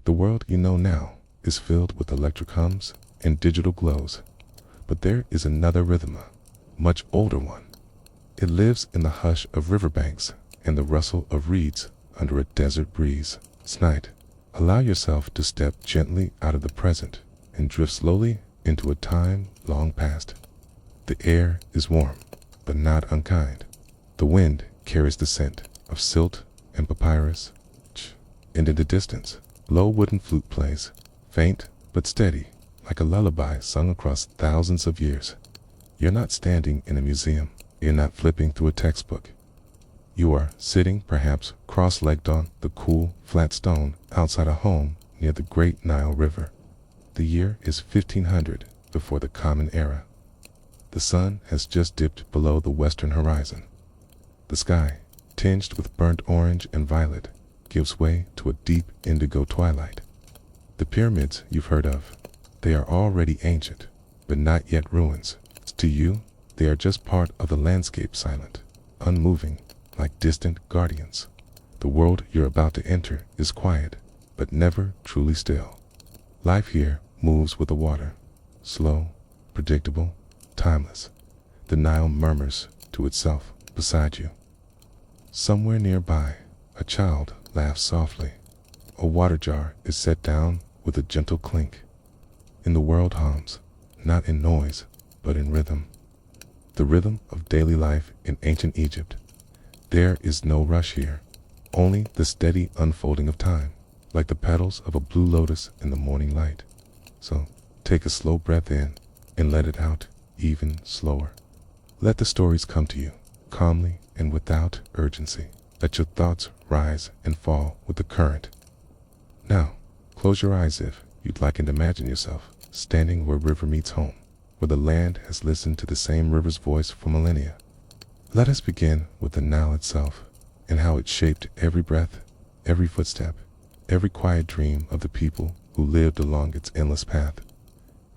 The world you know now is filled with electric hums and digital glows, but there is another rhythm, a much older one. It lives in the hush of riverbanks and the rustle of reeds under a desert breeze. Tonight, allow yourself to step gently out of the present and drift slowly into a time long past. The air is warm, but not unkind. The wind carries the scent of silt and papyrus, and in the distance, low wooden flute plays, faint but steady, like a lullaby sung across thousands of years. You're not standing in a museum. You're not flipping through a textbook. You are sitting, perhaps cross-legged on the cool, flat stone outside a home near the great Nile River. The year is 1500 before the Common Era. The sun has just dipped below the western horizon. The sky, tinged with burnt orange and violet, gives way to a deep indigo twilight. The pyramids you've heard of, they are already ancient, but not yet ruins. To you, they are just part of the landscape, silent, unmoving, like distant guardians. The world you're about to enter is quiet, but never truly still. Life here moves with the water, slow, predictable, timeless. The Nile murmurs to itself beside you. Somewhere nearby, a child laughs softly. A water jar is set down with a gentle clink. And the world hums, not in noise, but in rhythm. The rhythm of daily life in ancient Egypt. There is no rush here, only the steady unfolding of time, like the petals of a blue lotus in the morning light. So take a slow breath in and let it out even slower. Let the stories come to you, calmly and without urgency. Let your thoughts rise and fall with the current. Now, close your eyes if you'd like and imagine yourself standing where river meets home, where the land has listened to the same river's voice for millennia. Let us begin with the Nile itself and how it shaped every breath, every footstep, every quiet dream of the people who lived along its endless path.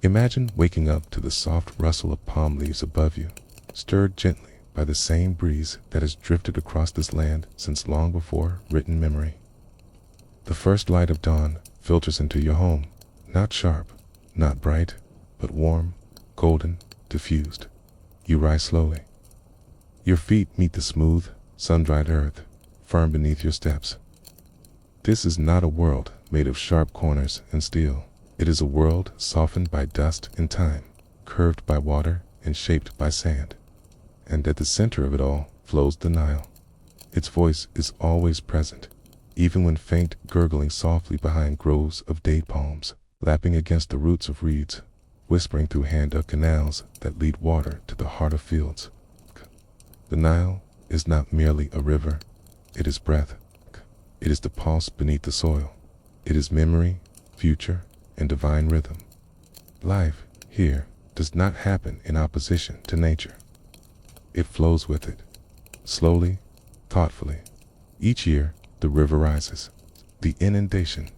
Imagine waking up to the soft rustle of palm leaves above you, stirred gently by the same breeze that has drifted across this land since long before written memory. The first light of dawn filters into your home, not sharp, not bright, but warm, golden, diffused. You rise slowly. Your feet meet the smooth, sun-dried earth, firm beneath your steps. This is not a world made of sharp corners and steel. It is a world softened by dust and time, curved by water and shaped by sand. And at the center of it all flows the Nile. Its voice is always present, even when faint, gurgling softly behind groves of date palms, lapping against the roots of reeds, whispering through hand-dug canals that lead water to the heart of fields. The Nile is not merely a river, it is breath. It is the pulse beneath the soil. It is memory, future, and divine rhythm. Life here does not happen in opposition to nature. It flows with it, slowly, thoughtfully. Each year, the river rises. The inundation,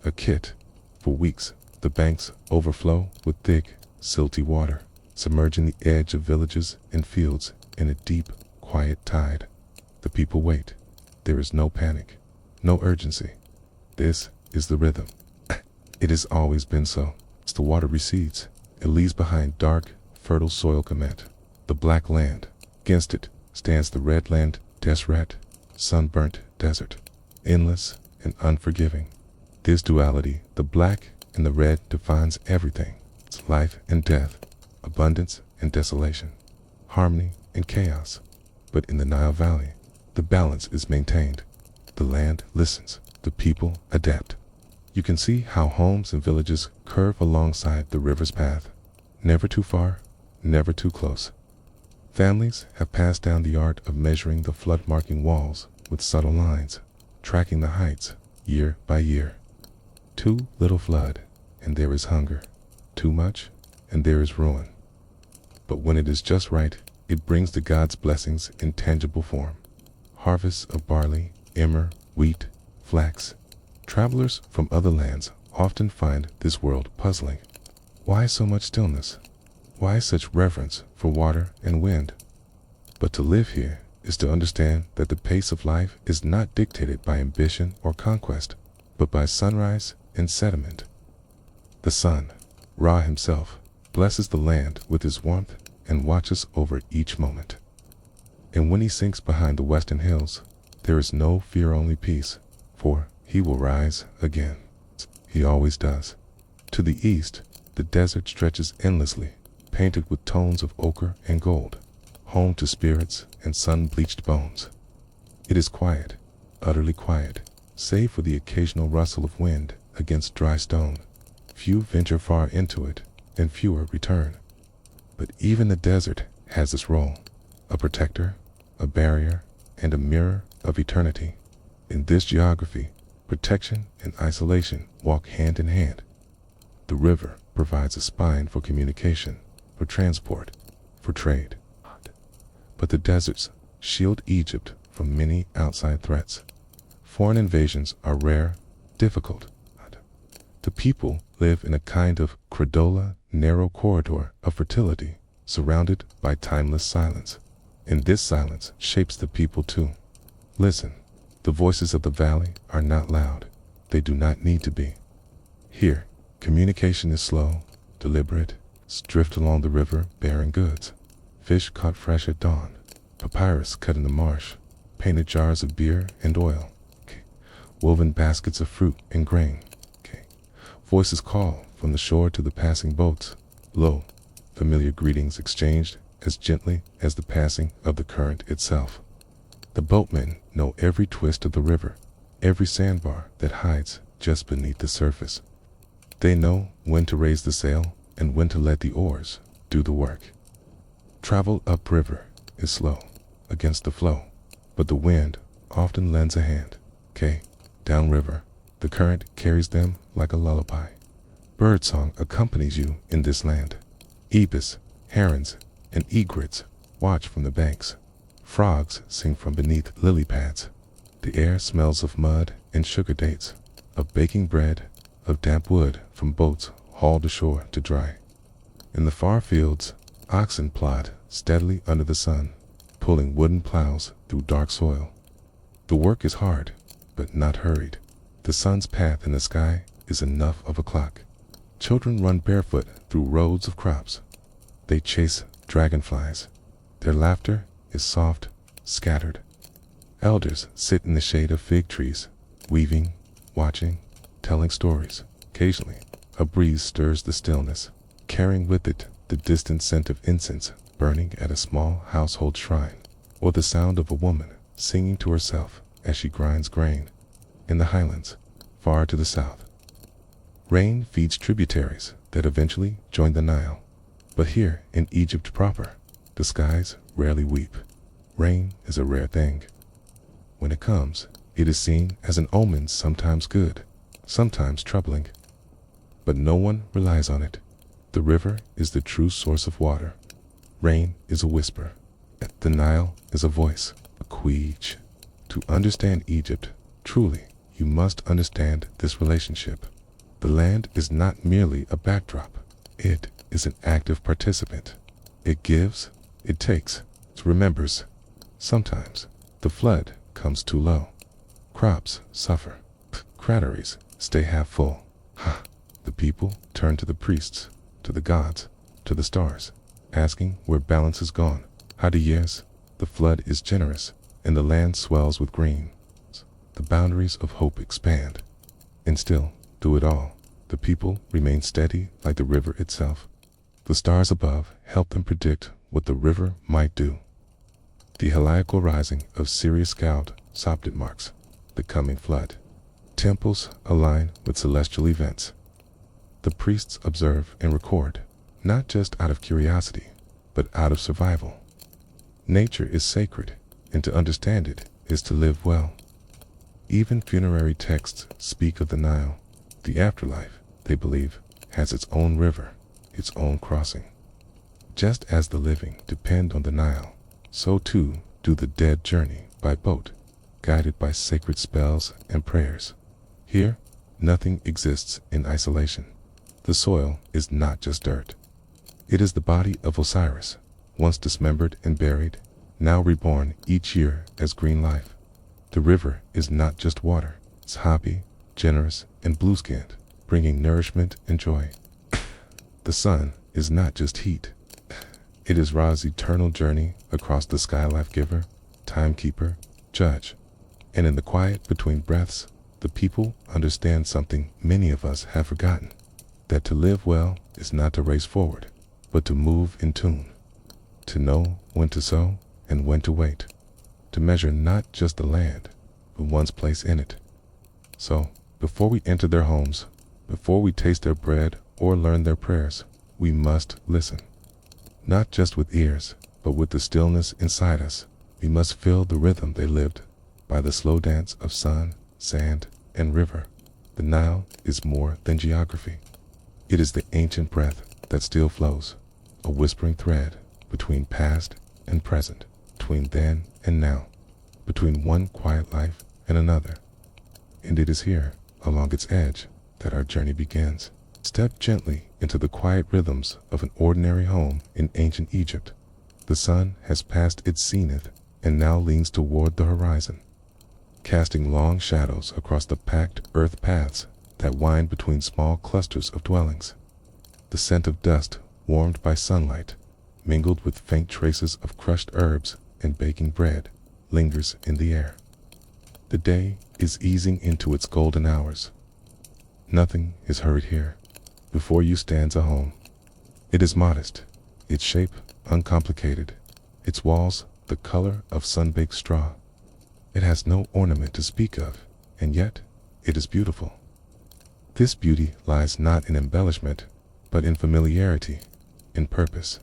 a kit. For weeks, the banks overflow with thick, silty water, submerging the edge of villages and fields in a deep, quiet tide. The people wait. There is no panic, no urgency. This is the rhythm. It has always been so. As the water recedes, it leaves behind dark, fertile soil comet, the black land. Against it stands the red land desert, sunburnt desert, endless and unforgiving. This duality, the black and the red, defines everything. It's life and death, abundance and desolation, harmony and chaos. But in the Nile Valley, the balance is maintained. The land listens, the people adapt. You can see how homes and villages curve alongside the river's path, never too far, never too close. Families have passed down the art of measuring the flood-marking walls with subtle lines, tracking the heights year by year. Too little flood, and there is hunger. Too much, and there is ruin. But when it is just right, it brings the gods' blessings in tangible form. Harvests of barley, emmer, wheat, flax. Travelers from other lands often find this world puzzling. Why so much stillness? Why such reverence for water and wind? But to live here is to understand that the pace of life is not dictated by ambition or conquest, but by sunrise and sediment. The sun, Ra himself, blesses the land with his warmth and watches over it each moment. And when he sinks behind the western hills, there is no fear, only peace, for he will rise again. He always does. To the east, the desert stretches endlessly, painted with tones of ochre and gold, home to spirits and sun-bleached bones. It is quiet, utterly quiet, save for the occasional rustle of wind against dry stone. Few venture far into it, and fewer return. But even the desert has its role, a protector, a barrier, and a mirror of eternity. In this geography, protection and isolation walk hand in hand. The river provides a spine for communication, for transport, for trade. But the deserts shield Egypt from many outside threats. Foreign invasions are rare, difficult. The people live in a kind of credola, narrow corridor of fertility, surrounded by timeless silence. And this silence shapes the people too. Listen, the voices of the valley are not loud. They do not need to be. Here, communication is slow, deliberate. Drift along the river bearing goods. Fish caught fresh at dawn. Papyrus cut in the marsh. Painted jars of beer and oil. Woven baskets of fruit and grain. Voices call from the shore to the passing boats. Lo, familiar greetings exchanged as gently as the passing of the current itself. The boatmen know every twist of the river, every sandbar that hides just beneath the surface. They know when to raise the sail and when to let the oars do the work. Travel upriver is slow, against the flow, but the wind often lends a hand. Downriver, the current carries them like a lullaby. Birdsong accompanies you in this land. Ibis, herons, and egrets watch from the banks. Frogs sing from beneath lily pads. The air smells of mud and sugar dates, of baking bread, of damp wood from boats hauled ashore to dry. In the far fields, oxen plod steadily under the sun, pulling wooden plows through dark soil. The work is hard, but not hurried. The sun's path in the sky is enough of a clock. Children run barefoot through roads of crops. They chase dragonflies. Their laughter is soft, scattered. Elders sit in the shade of fig trees, weaving, watching, telling stories. Occasionally, a breeze stirs the stillness, carrying with it the distant scent of incense burning at a small household shrine, or the sound of a woman singing to herself as she grinds grain. In the highlands, far to the south, rain feeds tributaries that eventually join the Nile. But here in Egypt proper, the skies rarely weep. Rain is a rare thing. When it comes, it is seen as an omen, sometimes good, sometimes troubling. But no one relies on it. The river is the true source of water. Rain is a whisper. The Nile is a voice, a queech. To understand Egypt, truly, you must understand this relationship. The land is not merely a backdrop. It is an active participant. It gives, it takes, it remembers. Sometimes, the flood comes too low. Crops suffer. Granaries stay half full. The people turn to the priests, to the gods, to the stars, asking where balance has gone. Yes, the flood is generous, and the land swells with green. The boundaries of hope expand. And still, through it all, the people remain steady like the river itself. The stars above help them predict what the river might do. The heliacal rising of Sirius scowled Sopdet marks the coming flood. Temples align with celestial events. The priests observe and record, not just out of curiosity, but out of survival. Nature is sacred, and to understand it is to live well. Even funerary texts speak of the Nile. The afterlife, they believe, has its own river, its own crossing. Just as the living depend on the Nile, so too do the dead journey by boat, guided by sacred spells and prayers. Here, nothing exists in isolation. The soil is not just dirt. It is the body of Osiris, once dismembered and buried, now reborn each year as green life. The river is not just water. It's happy, generous, and blue-skinned. bringing nourishment and joy. The sun is not just heat. It is Ra's eternal journey across the sky, life-giver, timekeeper, judge. And in the quiet between breaths, the people understand something many of us have forgotten, that to live well is not to race forward, but to move in tune, to know when to sow and when to wait, to measure not just the land, but one's place in it. So, before we enter their homes, before we taste their bread or learn their prayers, we must listen. Not just with ears, but with the stillness inside us. We must feel the rhythm they lived by, the slow dance of sun, sand, and river. The Nile is more than geography. It is the ancient breath that still flows, a whispering thread between past and present, between then and now, between one quiet life and another. And it is here, along its edge, that our journey begins. Step gently into the quiet rhythms of an ordinary home in ancient Egypt. The sun has passed its zenith and now leans toward the horizon, casting long shadows across the packed earth paths that wind between small clusters of dwellings. The scent of dust, warmed by sunlight, mingled with faint traces of crushed herbs and baking bread, lingers in the air. The day is easing into its golden hours. Nothing is hurried here. Before you stands a home. It is modest, its shape uncomplicated, its walls the color of sun-baked straw. It has no ornament to speak of, and yet it is beautiful. This beauty lies not in embellishment, but in familiarity, in purpose.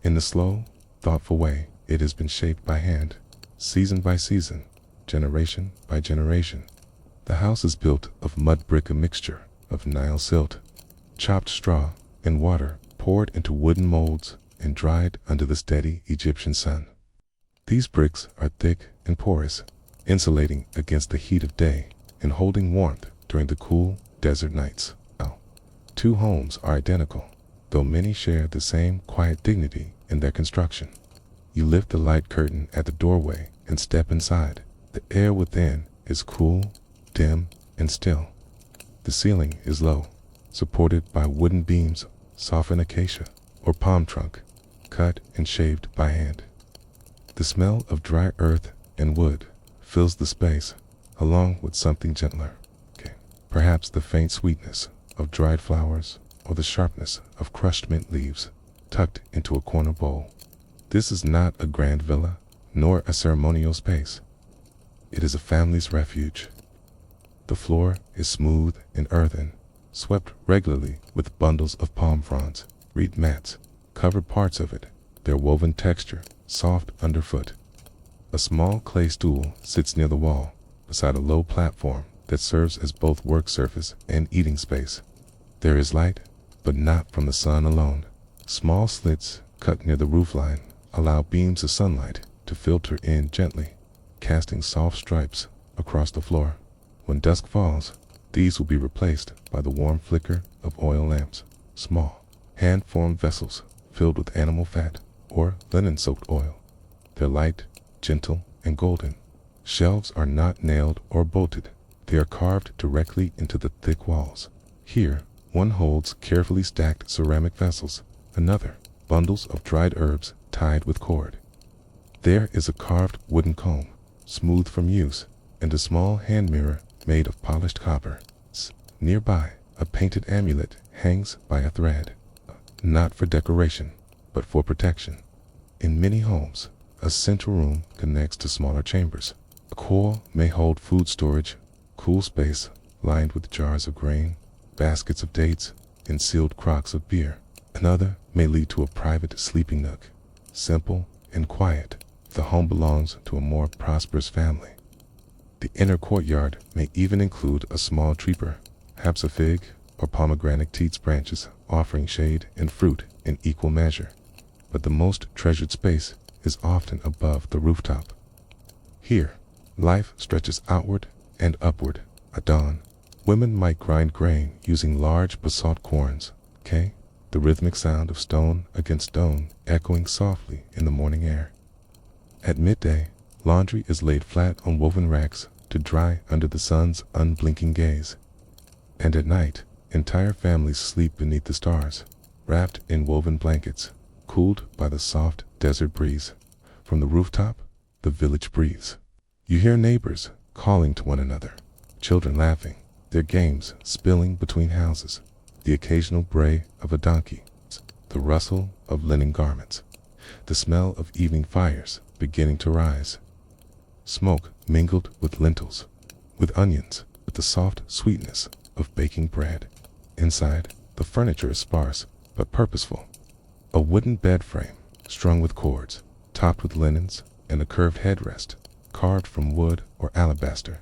In the slow, thoughtful way it has been shaped by hand, season by season, generation by generation. The house is built of mud brick, a mixture of Nile silt, chopped straw, and water poured into wooden molds and dried under the steady Egyptian sun. These bricks are thick and porous, insulating against the heat of day and holding warmth during the cool desert nights. Two homes are identical, though many share the same quiet dignity in their construction. You lift the light curtain at the doorway and step inside. The air within is cool, dim, and still. The ceiling is low, supported by wooden beams, softened acacia or palm trunk, cut and shaved by hand. The smell of dry earth and wood fills the space, along with something gentler. Perhaps the faint sweetness of dried flowers or the sharpness of crushed mint leaves tucked into a corner bowl. This is not a grand villa, nor a ceremonial space. It is a family's refuge. The floor is smooth and earthen, swept regularly with bundles of palm fronds. Reed mats cover parts of it, their woven texture soft underfoot. A small clay stool sits near the wall, beside a low platform that serves as both work surface and eating space. There is light, but not from the sun alone. Small slits cut near the roofline allow beams of sunlight to filter in gently, casting soft stripes across the floor. When dusk falls, these will be replaced by the warm flicker of oil lamps, small, hand-formed vessels filled with animal fat or linen-soaked oil. They're light, gentle, and golden. Shelves are not nailed or bolted. They are carved directly into the thick walls. Here, one holds carefully stacked ceramic vessels, another, bundles of dried herbs tied with cord. There is a carved wooden comb, smooth from use, and a small hand mirror made of polished copper. Nearby, a painted amulet hangs by a thread, not for decoration, but for protection. In many homes, a central room connects to smaller chambers. A core may hold food storage, cool space lined with jars of grain, baskets of dates, and sealed crocks of beer. Another may lead to a private sleeping nook, simple and quiet. The home belongs to a more prosperous family. The inner courtyard may even include a small treeper, perhaps a fig or pomegranate teats branches offering shade and fruit in equal measure. But the most treasured space is often above the rooftop. Here, life stretches outward and upward. At dawn, women might grind grain using large basalt querns, the rhythmic sound of stone against stone echoing softly in the morning air. At midday, laundry is laid flat on woven racks to dry under the sun's unblinking gaze. And at night, Entire families sleep beneath the stars, wrapped in woven blankets, cooled by the soft desert breeze. From the rooftop, the village breathes. You hear neighbors calling to one another, children laughing, their games spilling between houses, the occasional bray of a donkey, the rustle of linen garments, the smell of evening fires beginning to rise. Smoke mingled with lentils, with onions, with the soft sweetness of baking bread. Inside, the furniture is sparse but purposeful. A wooden bed frame, strung with cords, topped with linens, and a curved headrest, carved from wood or alabaster.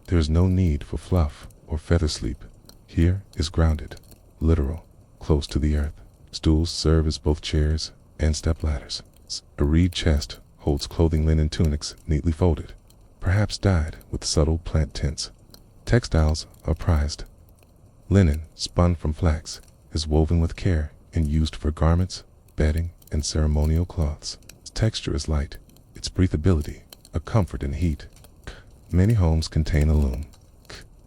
There is no need for fluff or feather sleep. Here is grounded, literal, close to the earth. Stools serve as both chairs and step ladders. A reed chest holds clothing linen tunics neatly folded, perhaps dyed with subtle plant tints. Textiles are prized. Linen, spun from flax, is woven with care and used for garments, bedding, and ceremonial cloths. Its texture is light, its breathability a comfort in heat. Many homes contain a loom.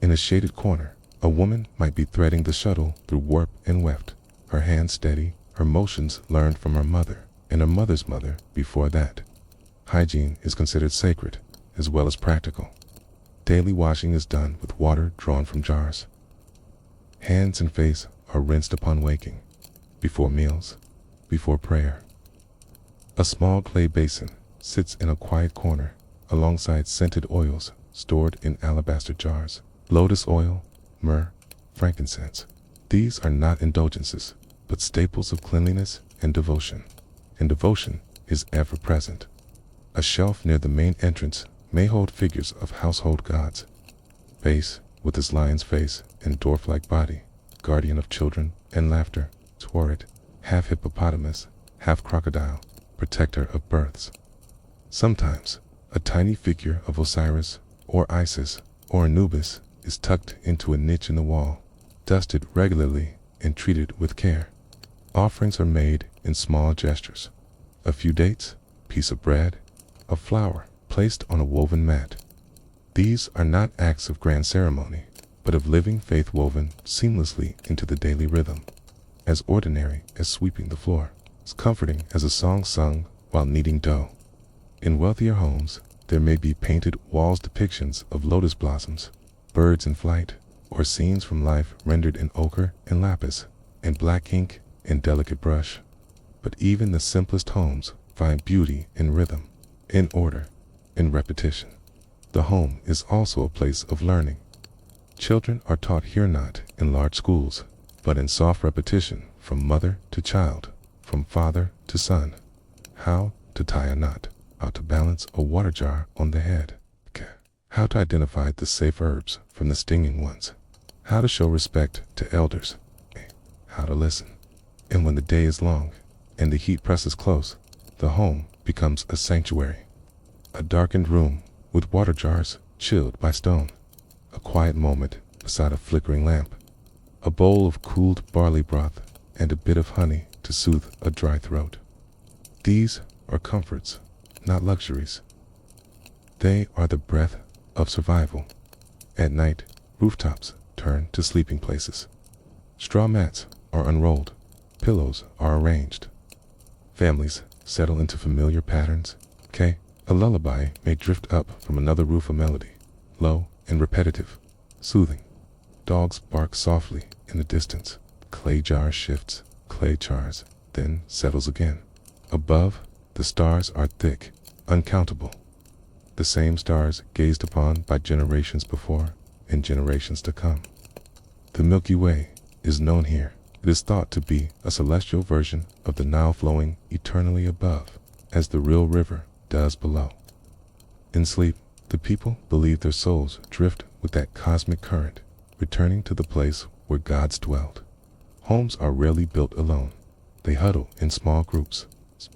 In a shaded corner, a woman might be threading the shuttle through warp and weft, her hands steady, her motions learned from her mother and her mother's mother before that. Hygiene is considered sacred as well as practical. Daily washing is done with water drawn from jars. Hands and face are rinsed upon waking, before meals, before prayer. A small clay basin sits in a quiet corner alongside scented oils stored in alabaster jars. Lotus oil, myrrh, frankincense. These are not indulgences, but staples of cleanliness and devotion. And devotion is ever present. A shelf near the main entrance may hold figures of household gods. Base, with his lion's face and dwarf-like body, guardian of children and laughter. Tauret, half hippopotamus, half crocodile, protector of births. Sometimes, a tiny figure of Osiris or Isis or Anubis is tucked into a niche in the wall, dusted regularly and treated with care. Offerings are made in small gestures. A few dates, piece of bread, a flower placed on a woven mat. These are not acts of grand ceremony, but of living faith woven seamlessly into the daily rhythm, as ordinary as sweeping the floor, as comforting as a song sung while kneading dough. In wealthier homes, there may be painted walls depictions of lotus blossoms, birds in flight, or scenes from life rendered in ochre and lapis, in black ink and delicate brush. But even the simplest homes find beauty in rhythm, in order, in repetition. The home is also a place of learning. Children are taught here not in large schools, but in soft repetition from mother to child, from father to son. How to tie a knot, how to balance a water jar on the head, how to identify the safe herbs from the stinging ones, how to show respect to elders, how to listen. And when the day is long and the heat presses close, the home becomes a sanctuary. A darkened room with water jars chilled by stone, a quiet moment beside a flickering lamp, a bowl of cooled barley broth, and a bit of honey to soothe a dry throat. These are comforts, not luxuries. They are the breath of survival. At night, rooftops turn to sleeping places. Straw mats are unrolled, pillows are arranged. Families settle into familiar patterns. A lullaby may drift up from another roof, a melody, low and repetitive, soothing. Dogs bark softly in the distance. Clay jar shifts, clay jars, then settles again. Above, the stars are thick, uncountable. The same stars gazed upon by generations before and generations to come. The Milky Way is known here. It is thought to be a celestial version of the Nile, flowing eternally above, as the real river does below. In sleep, the people believe their souls drift with that cosmic current, returning to the place where gods dwelled. Homes are rarely built alone. They huddle in small groups.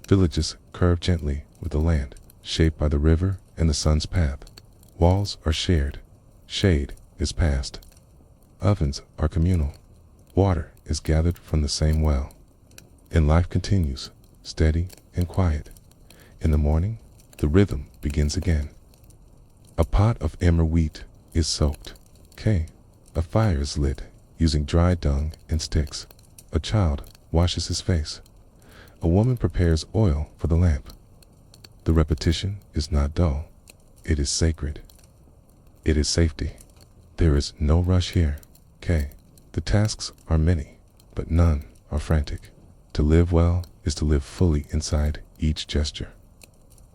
Villages curve gently with the land, shaped by the river and the sun's path. Walls are shared. Shade is passed. Ovens are communal. Water is gathered from the same well. And life continues, steady and quiet. In the morning, the rhythm begins again. A pot of emmer wheat is soaked. A fire is lit using dry dung and sticks. A child washes his face. A woman prepares oil for the lamp. The repetition is not dull. It is sacred. It is safety. There is no rush here. The tasks are many, but none are frantic. To live well is to live fully inside each gesture.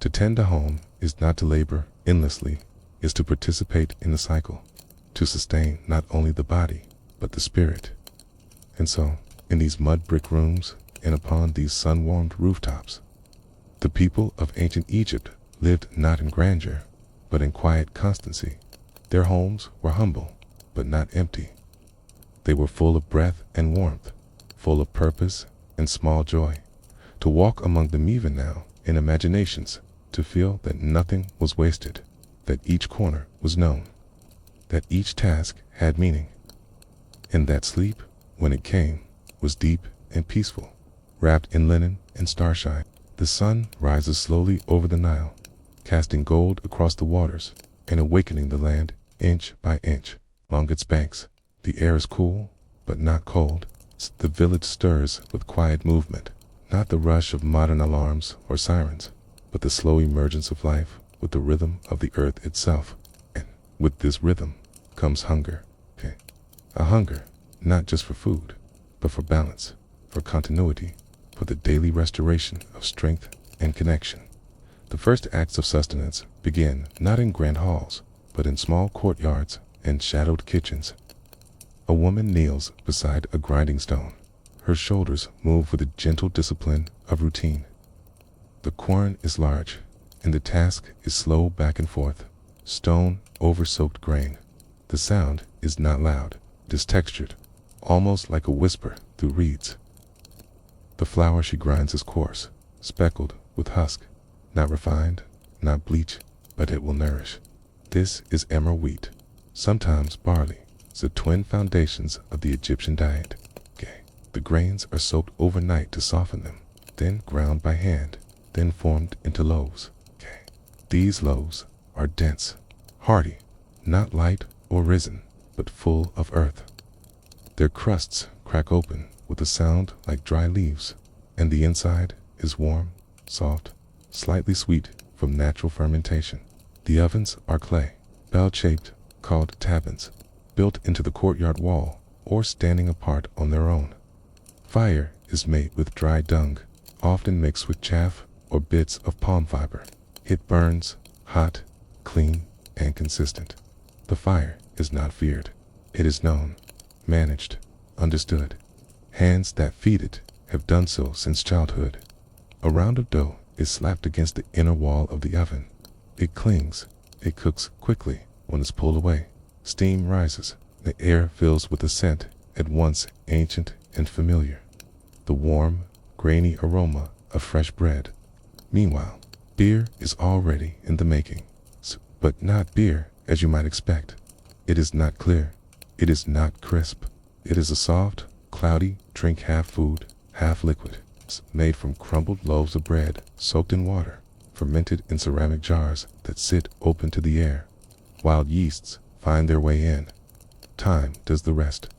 To tend a home is not to labor endlessly, is to participate in the cycle, to sustain not only the body, but the spirit. And so, in these mud brick rooms and upon these sun-warmed rooftops, the people of ancient Egypt lived not in grandeur, but in quiet constancy. Their homes were humble, but not empty. They were full of breath and warmth, full of purpose and small joy. To walk among them even now, in imaginations, to feel that nothing was wasted, that each corner was known, that each task had meaning, and that sleep, when it came, was deep and peaceful, wrapped in linen and starshine. The sun rises slowly over the Nile, casting gold across the waters and awakening the land inch by inch along its banks. The air is cool, but not cold. The village stirs with quiet movement, not the rush of modern alarms or sirens, but the slow emergence of life with the rhythm of the earth itself. And with this rhythm comes hunger. A hunger not just for food, but for balance, for continuity, for the daily restoration of strength and connection. The first acts of sustenance begin not in grand halls, but in small courtyards and shadowed kitchens. A woman kneels beside a grinding stone. Her shoulders move with the gentle discipline of routine. The quern is large, and the task is slow back and forth, stone over soaked grain. The sound is not loud, it is textured, almost like a whisper through reeds. The flour she grinds is coarse, speckled with husk, not refined, not bleach, but it will nourish. This is emmer wheat, sometimes barley, the twin foundations of the Egyptian diet. The grains are soaked overnight to soften them, then ground by hand, then formed into loaves. These loaves are dense, hearty, not light or risen, but full of earth. Their crusts crack open with a sound like dry leaves, and the inside is warm, soft, slightly sweet from natural fermentation. The ovens are clay, bell-shaped, called tablets, built into the courtyard wall or standing apart on their own. Fire is made with dry dung, often mixed with chaff or bits of palm fiber. It burns, hot, clean, and consistent. The fire is not feared. It is known, managed, understood. Hands that feed it have done so since childhood. A round of dough is slapped against the inner wall of the oven. It clings. It cooks quickly when it's pulled away. Steam rises. The air fills with a scent at once ancient and familiar. The warm, grainy aroma of fresh bread. Meanwhile, beer is already in the making, but not beer as you might expect. It is not clear. It is not crisp. It is a soft, cloudy drink, half food, half liquid. It's made from crumbled loaves of bread soaked in water, fermented in ceramic jars that sit open to the air. Wild yeasts find their way in. Time does the rest.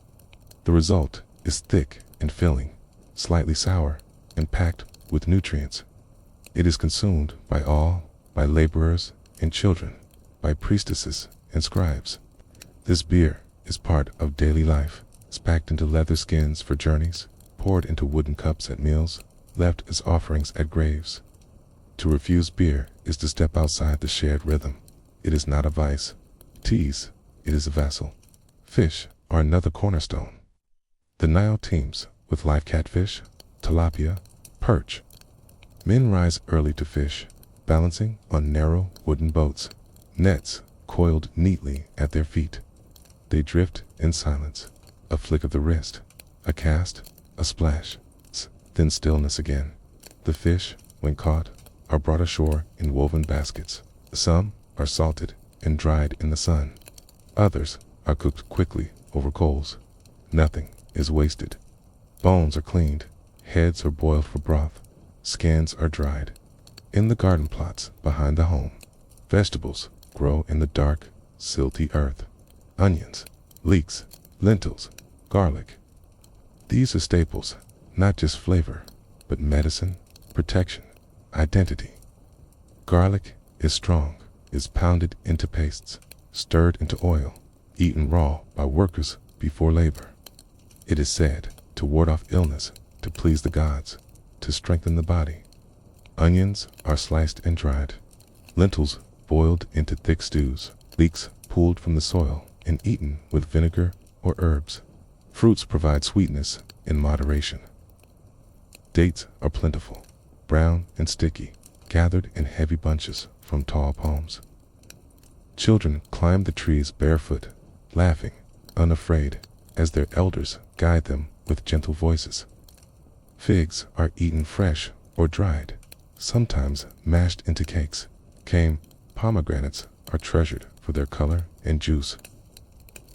The result is thick and filling, slightly sour, and packed with nutrients. It is consumed by all, by laborers and children, by priestesses and scribes. This beer is part of daily life. It's packed into leather skins for journeys, poured into wooden cups at meals, left as offerings at graves. To refuse beer is to step outside the shared rhythm. It is not a vice. Teas, it is a vessel. Fish are another cornerstone. The Nile teems with live catfish, tilapia, perch. Men rise early to fish, balancing on narrow wooden boats, nets coiled neatly at their feet. They drift in silence, a flick of the wrist, a cast, a splash, then stillness again. The fish, when caught, are brought ashore in woven baskets. Some are salted and dried in the sun. Others are cooked quickly over coals. Nothing is wasted. Bones are cleaned, heads are boiled for broth, skins are dried. In the garden plots behind the home, vegetables grow in the dark, silty earth. Onions, leeks, lentils, garlic. These are staples, not just flavor, but medicine, protection, identity. Garlic is strong, is pounded into pastes, stirred into oil, eaten raw by workers before labor. It is said to ward off illness, to please the gods, to strengthen the body. Onions are sliced and dried, lentils boiled into thick stews, leeks pulled from the soil and eaten with vinegar or herbs. Fruits provide sweetness in moderation. Dates are plentiful, brown and sticky, gathered in heavy bunches from tall palms. Children climb the trees barefoot, laughing, unafraid, as their elders guide them with gentle voices. Figs are eaten fresh or dried, sometimes mashed into cakes. Pomegranates are treasured for their color and juice.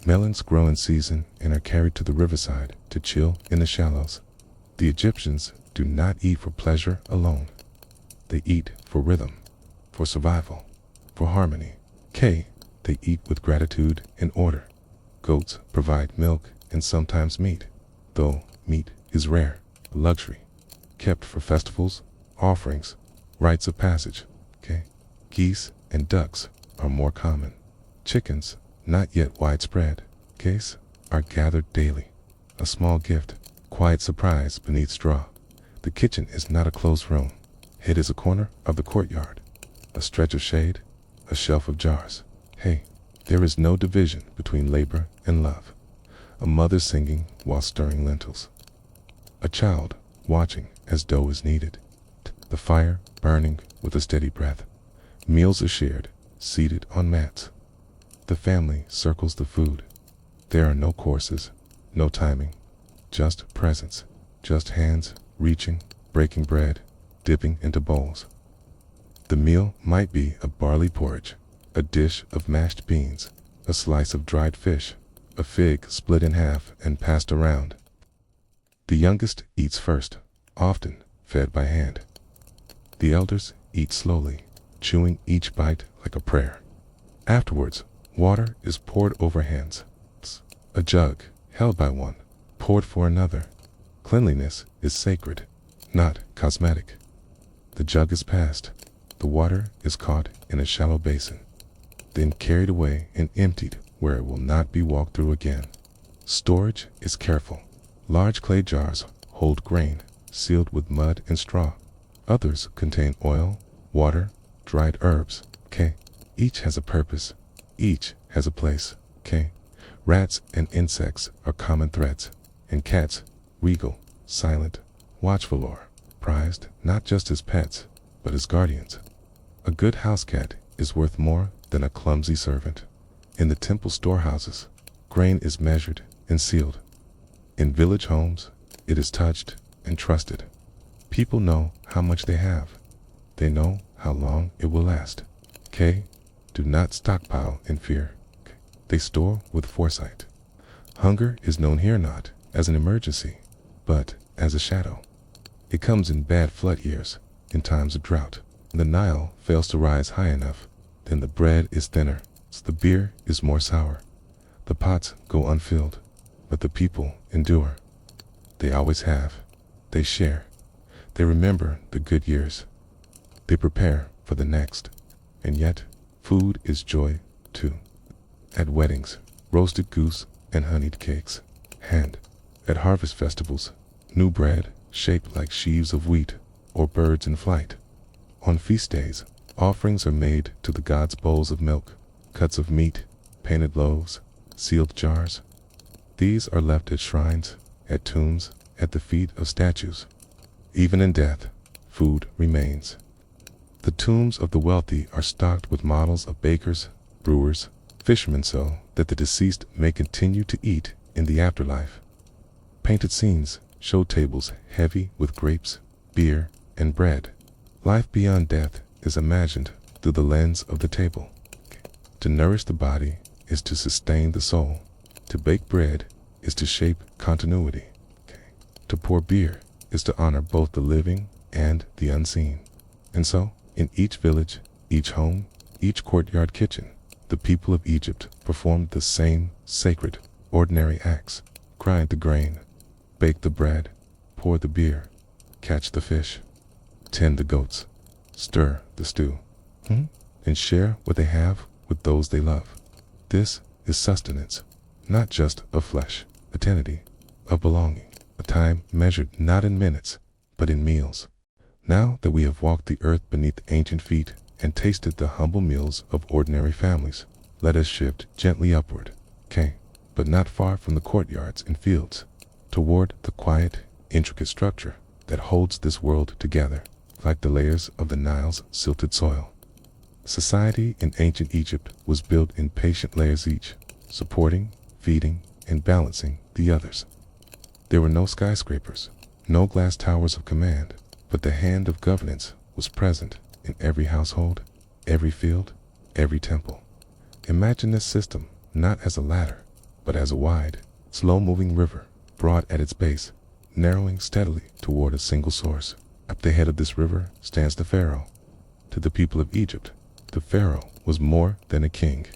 Melons grow in season and are carried to the riverside to chill in the shallows. The Egyptians do not eat for pleasure alone. They eat for rhythm, for survival, for harmony. They eat with gratitude and order. Goats provide milk and sometimes meat, though meat is rare, a luxury, kept for festivals, offerings, rites of passage. Geese and ducks are more common. Chickens, not yet widespread, are gathered daily. A small gift, quiet surprise beneath straw. The kitchen is not a closed room. It is a corner of the courtyard, a stretch of shade, a shelf of jars. There is no division between labor and love. A mother singing while stirring lentils. A child watching as dough is kneaded. The fire burning with a steady breath. Meals are shared, seated on mats. The family circles the food. There are no courses, no timing, just presence, just hands reaching, breaking bread, dipping into bowls. The meal might be a barley porridge, a dish of mashed beans, a slice of dried fish, a fig split in half and passed around. The youngest eats first, often fed by hand. The elders eat slowly, chewing each bite like a prayer. Afterwards, water is poured over hands. A jug, held by one, poured for another. Cleanliness is sacred, not cosmetic. The jug is passed. The water is caught in a shallow basin, then carried away and emptied where it will not be walked through again. Storage is careful. Large clay jars hold grain, sealed with mud and straw. Others contain oil, water, dried herbs. Each has a purpose. Each has a place. Rats and insects are common threats, and cats, regal, silent, watchful are prized not just as pets, but as guardians. A good house cat is worth more than a clumsy servant. In the temple storehouses, grain is measured and sealed. In village homes, it is touched and trusted. People know how much they have. They know how long it will last. Do not stockpile in fear. They store with foresight. Hunger is known here not as an emergency, but as a shadow. It comes in bad flood years, in times of drought. The Nile fails to rise high enough, then the bread is thinner, the beer is more sour. The pots go unfilled, but the people endure. They always have. They share. They remember the good years. They prepare for the next. And yet, food is joy, too. At weddings, roasted goose and honeyed cakes. And at harvest festivals, new bread shaped like sheaves of wheat or birds in flight. On feast days, offerings are made to the gods' bowls of milk, cuts of meat, painted loaves, sealed jars. These are left at shrines, at tombs, at the feet of statues. Even in death, food remains. The tombs of the wealthy are stocked with models of bakers, brewers, fishermen so that the deceased may continue to eat in the afterlife. Painted scenes show tables heavy with grapes, beer, and bread. Life beyond death is imagined through the lens of the table. To nourish the body is to sustain the soul. To bake bread is to shape continuity. To pour beer is to honor both the living and the unseen. And so, in each village, each home, each courtyard kitchen, the people of Egypt performed the same sacred, ordinary acts, grind the grain, bake the bread, pour the beer, catch the fish, tend the goats, stir the stew, and share what they have with those they love. This is sustenance, not just of flesh, eternity, of belonging, a time measured not in minutes, but in meals. Now that we have walked the earth beneath ancient feet and tasted the humble meals of ordinary families, let us shift gently upward, but not far from the courtyards and fields, toward the quiet, intricate structure that holds this world together, like the layers of the Nile's silted soil. Society in ancient Egypt was built in patient layers each, supporting, feeding, and balancing the others. There were no skyscrapers, no glass towers of command, but the hand of governance was present in every household, every field, every temple. Imagine this system not as a ladder, but as a wide, slow-moving river, broad at its base, narrowing steadily toward a single source. At the head of this river stands the Pharaoh. To the people of Egypt, the Pharaoh was more than a king.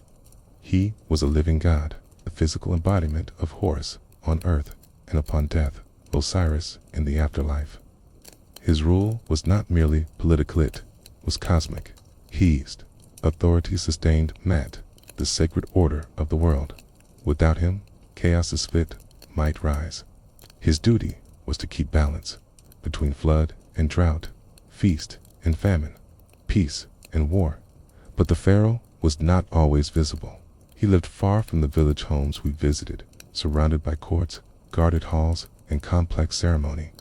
He was a living god, the physical embodiment of Horus on earth, and upon death, Osiris in the afterlife. His rule was not merely political, it was cosmic. His authority sustained Mat, the sacred order of the world. Without him, chaos's fit might rise. His duty was to keep balance between flood and drought, feast and famine, peace and war. But the Pharaoh was not always visible. He lived far from the village homes we visited, surrounded by courts, guarded halls, and complex ceremony.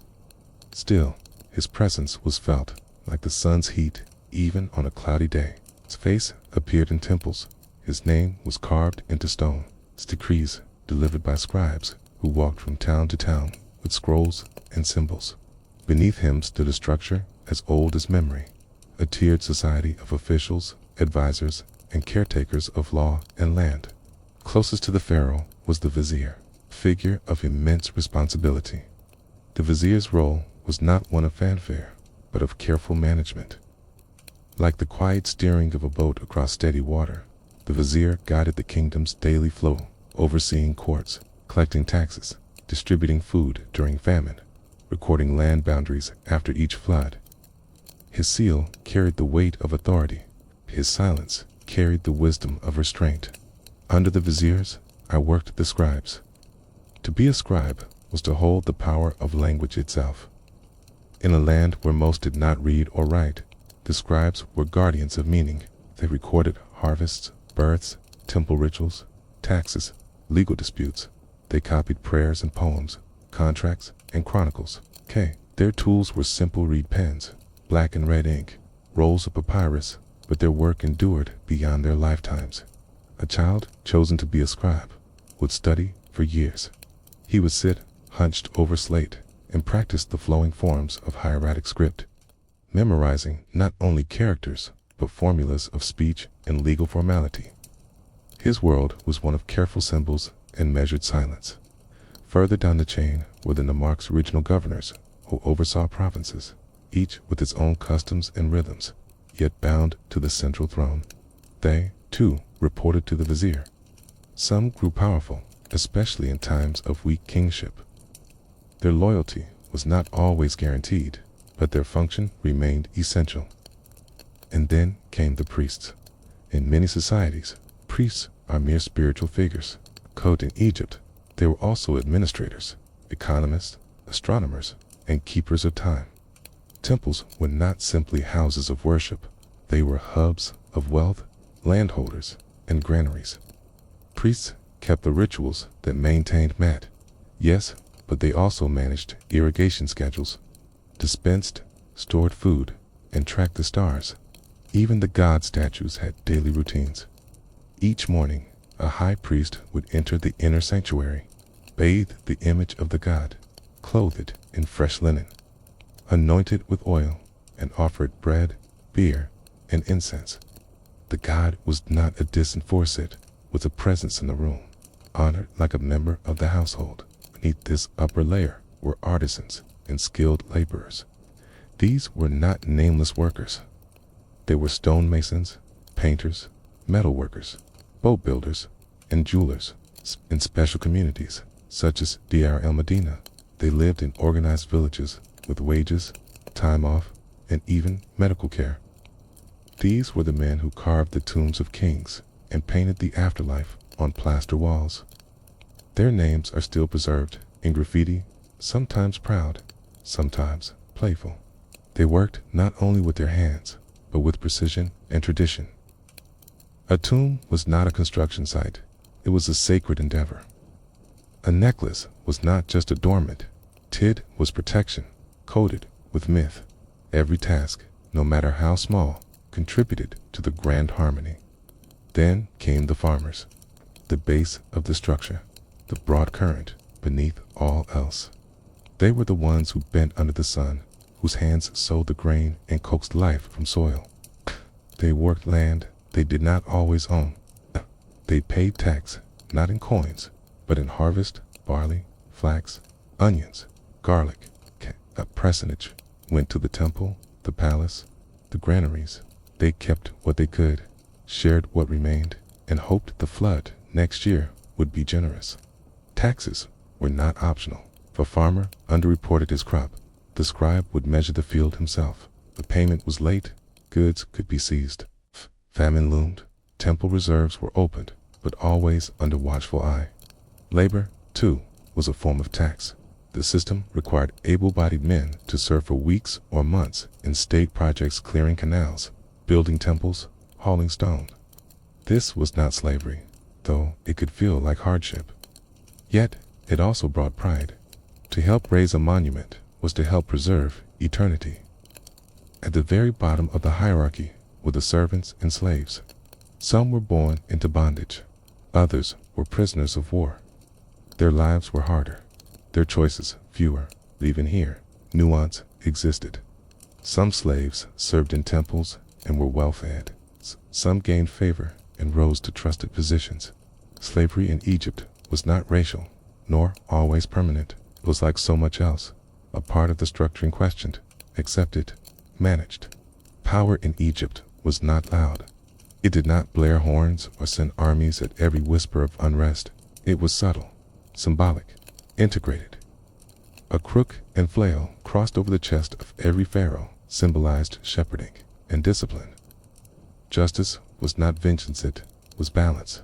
Still, his presence was felt, like the sun's heat, even on a cloudy day. His face appeared in temples. His name was carved into stone. His decrees delivered by scribes who walked from town to town with scrolls and symbols. Beneath him stood a structure as old as memory, a tiered society of officials, advisors, and caretakers of law and land. Closest to the Pharaoh was the vizier, a figure of immense responsibility. The vizier's role was not one of fanfare, but of careful management. Like the quiet steering of a boat across steady water, the vizier guided the kingdom's daily flow, overseeing courts, collecting taxes, distributing food during famine, recording land boundaries after each flood. His seal carried the weight of authority. His silence carried the wisdom of restraint. Under the viziers, I worked the scribes. To be a scribe was to hold the power of language itself. In a land where most did not read or write, the scribes were guardians of meaning. They recorded harvests, births, temple rituals, taxes, legal disputes. They copied prayers and poems, contracts and chronicles. Their tools were simple reed pens, black and red ink, rolls of papyrus, but their work endured beyond their lifetimes. A child chosen to be a scribe would study for years. He would sit hunched over slate and practice the flowing forms of hieratic script, memorizing not only characters, but formulas of speech and legal formality. His world was one of careful symbols and measured silence. Further down the chain were the nomarch's original governors, who oversaw provinces, each with its own customs and rhythms, yet bound to the central throne. They, too, reported to the vizier. Some grew powerful, especially in times of weak kingship. Their loyalty was not always guaranteed, but their function remained essential. And then came the priests. In many societies, priests are mere spiritual figures. In Egypt, they were also administrators, economists, astronomers, and keepers of time. Temples were not simply houses of worship. They were hubs of wealth, landholders, and granaries. Priests kept the rituals that maintained Mat. Yes, but they also managed irrigation schedules, dispensed, stored food, and tracked the stars. Even the god statues had daily routines. Each morning, a high priest would enter the inner sanctuary, bathe the image of the god, clothe it in fresh linen, anoint it with oil, and offer it bread, beer, and incense. The god was not a distant force, it was a presence in the room, honored like a member of the household. Beneath this upper layer were artisans and skilled laborers. These were not nameless workers. They were stonemasons, painters, metal workers, boat builders, and jewelers. In special communities, such as Dr el-Medina. They lived in organized villages with wages, time off, and even medical care. These were the men who carved the tombs of kings and painted the afterlife on plaster walls. Their names are still preserved in graffiti, sometimes proud, sometimes playful. They worked not only with their hands, but with precision and tradition. A tomb was not a construction site, it was a sacred endeavor. A necklace was not just adornment, it was protection, coated with myth. Every task, no matter how small, contributed to the grand harmony. Then came the farmers, the base of the structure, the broad current beneath all else. They were the ones who bent under the sun, whose hands sowed the grain and coaxed life from soil. They worked land they did not always own. They paid tax, not in coins, but in harvest, barley, flax, onions, garlic. A percentage went to the temple, the palace, the granaries. They kept what they could, shared what remained, and hoped the flood next year would be generous. Taxes were not optional. If a farmer underreported his crop, the scribe would measure the field himself. The payment was late, goods could be seized. Famine loomed, temple reserves were opened, but always under watchful eye. Labor, too, was a form of tax. The system required able-bodied men to serve for weeks or months in state projects, clearing canals, building temples, hauling stone. This was not slavery, though it could feel like hardship. Yet, it also brought pride. To help raise a monument was to help preserve eternity. At the very bottom of the hierarchy were the servants and slaves. Some were born into bondage. Others were prisoners of war. Their lives were harder, their choices fewer. Even here, nuance existed. Some slaves served in temples and were well-fed. Some gained favor and rose to trusted positions. Slavery in Egypt was not racial, nor always permanent. It was like so much else, a part of the structuring questioned, accepted, managed. Power in Egypt was not loud. It did not blare horns or send armies at every whisper of unrest. It was subtle, symbolic, integrated. A crook and flail crossed over the chest of every pharaoh symbolized shepherding and discipline. Justice was not vengeance, it was balance.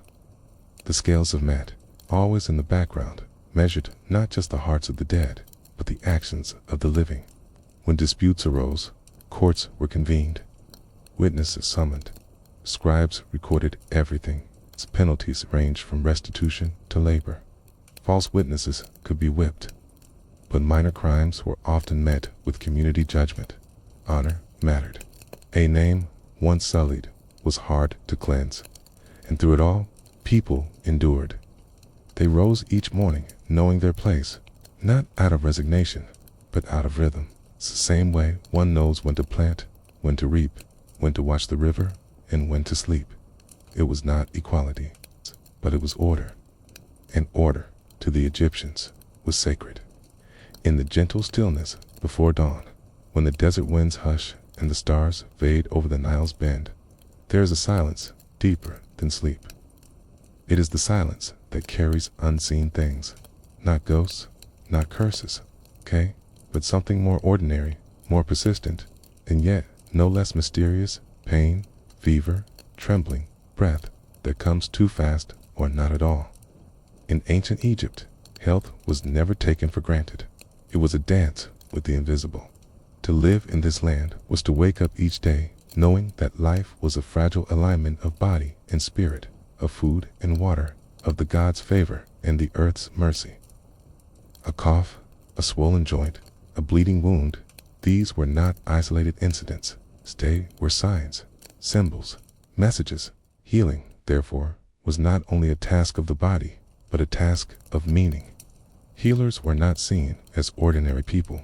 The scales of Mat, always in the background, measured not just the hearts of the dead, but the actions of the living. When disputes arose, courts were convened, witnesses summoned, scribes recorded everything. Its penalties ranged from restitution to labor. False witnesses could be whipped, but minor crimes were often met with community judgment. Honor mattered. A name, once sullied, was hard to cleanse, and through it all, people endured. They rose each morning knowing their place, not out of resignation, but out of rhythm. It's the same way one knows when to plant, when to reap, when to watch the river, and when to sleep. It was not equality, but it was order. And order, to the Egyptians, was sacred. In the gentle stillness before dawn, when the desert winds hush and the stars fade over the Nile's bend, there is a silence deeper than sleep. It is the silence that carries unseen things, not ghosts, not curses, okay, but something more ordinary, more persistent, and yet no less mysterious: pain, fever, trembling, breath that comes too fast or not at all. In ancient Egypt, health was never taken for granted. It was a dance with the invisible. To live in this land was to wake up each day knowing that life was a fragile alignment of body and spirit, of food and water, of the God's favor and the earth's mercy. A cough, a swollen joint, a bleeding wound, these were not isolated incidents. They were signs, symbols, messages. Healing, therefore, was not only a task of the body, but a task of meaning. Healers were not seen as ordinary people.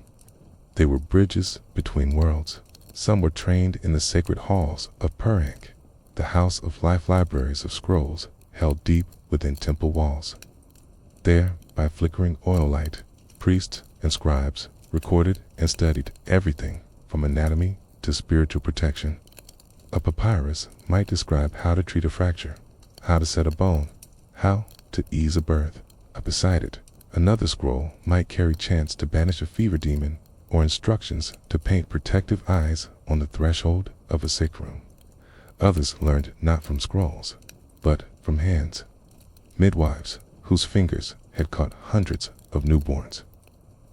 They were bridges between worlds. Some were trained in the sacred halls of Pur-Ankh, the house of life, libraries of scrolls held deep within temple walls. There, by flickering oil light, priests and scribes recorded and studied everything from anatomy to spiritual protection. A papyrus might describe how to treat a fracture, how to set a bone, how to ease a birth. Beside it, Another scroll might carry chants to banish a fever demon or instructions to paint protective eyes on the threshold of a sick room. Others learned not from scrolls, but from hands. Midwives whose fingers had caught hundreds of newborns.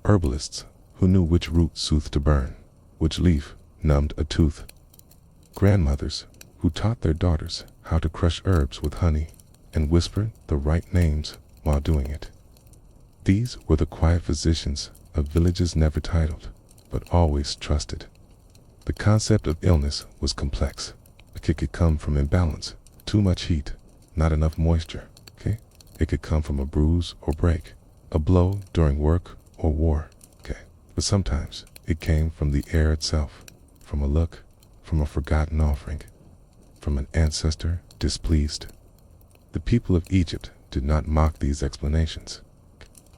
Herbalists who knew which root soothed to burn, which leaf numbed a tooth. Grandmothers who taught their daughters how to crush herbs with honey and whisper the right names while doing it. These were the quiet physicians of villages never titled, but always trusted. The concept of illness was complex. It could come from imbalance, too much heat, not enough moisture. It could come from a bruise or break, a blow during work or war. But sometimes it came from the air itself, from a look, from a forgotten offering, from an ancestor displeased. The people of Egypt did not mock these explanations.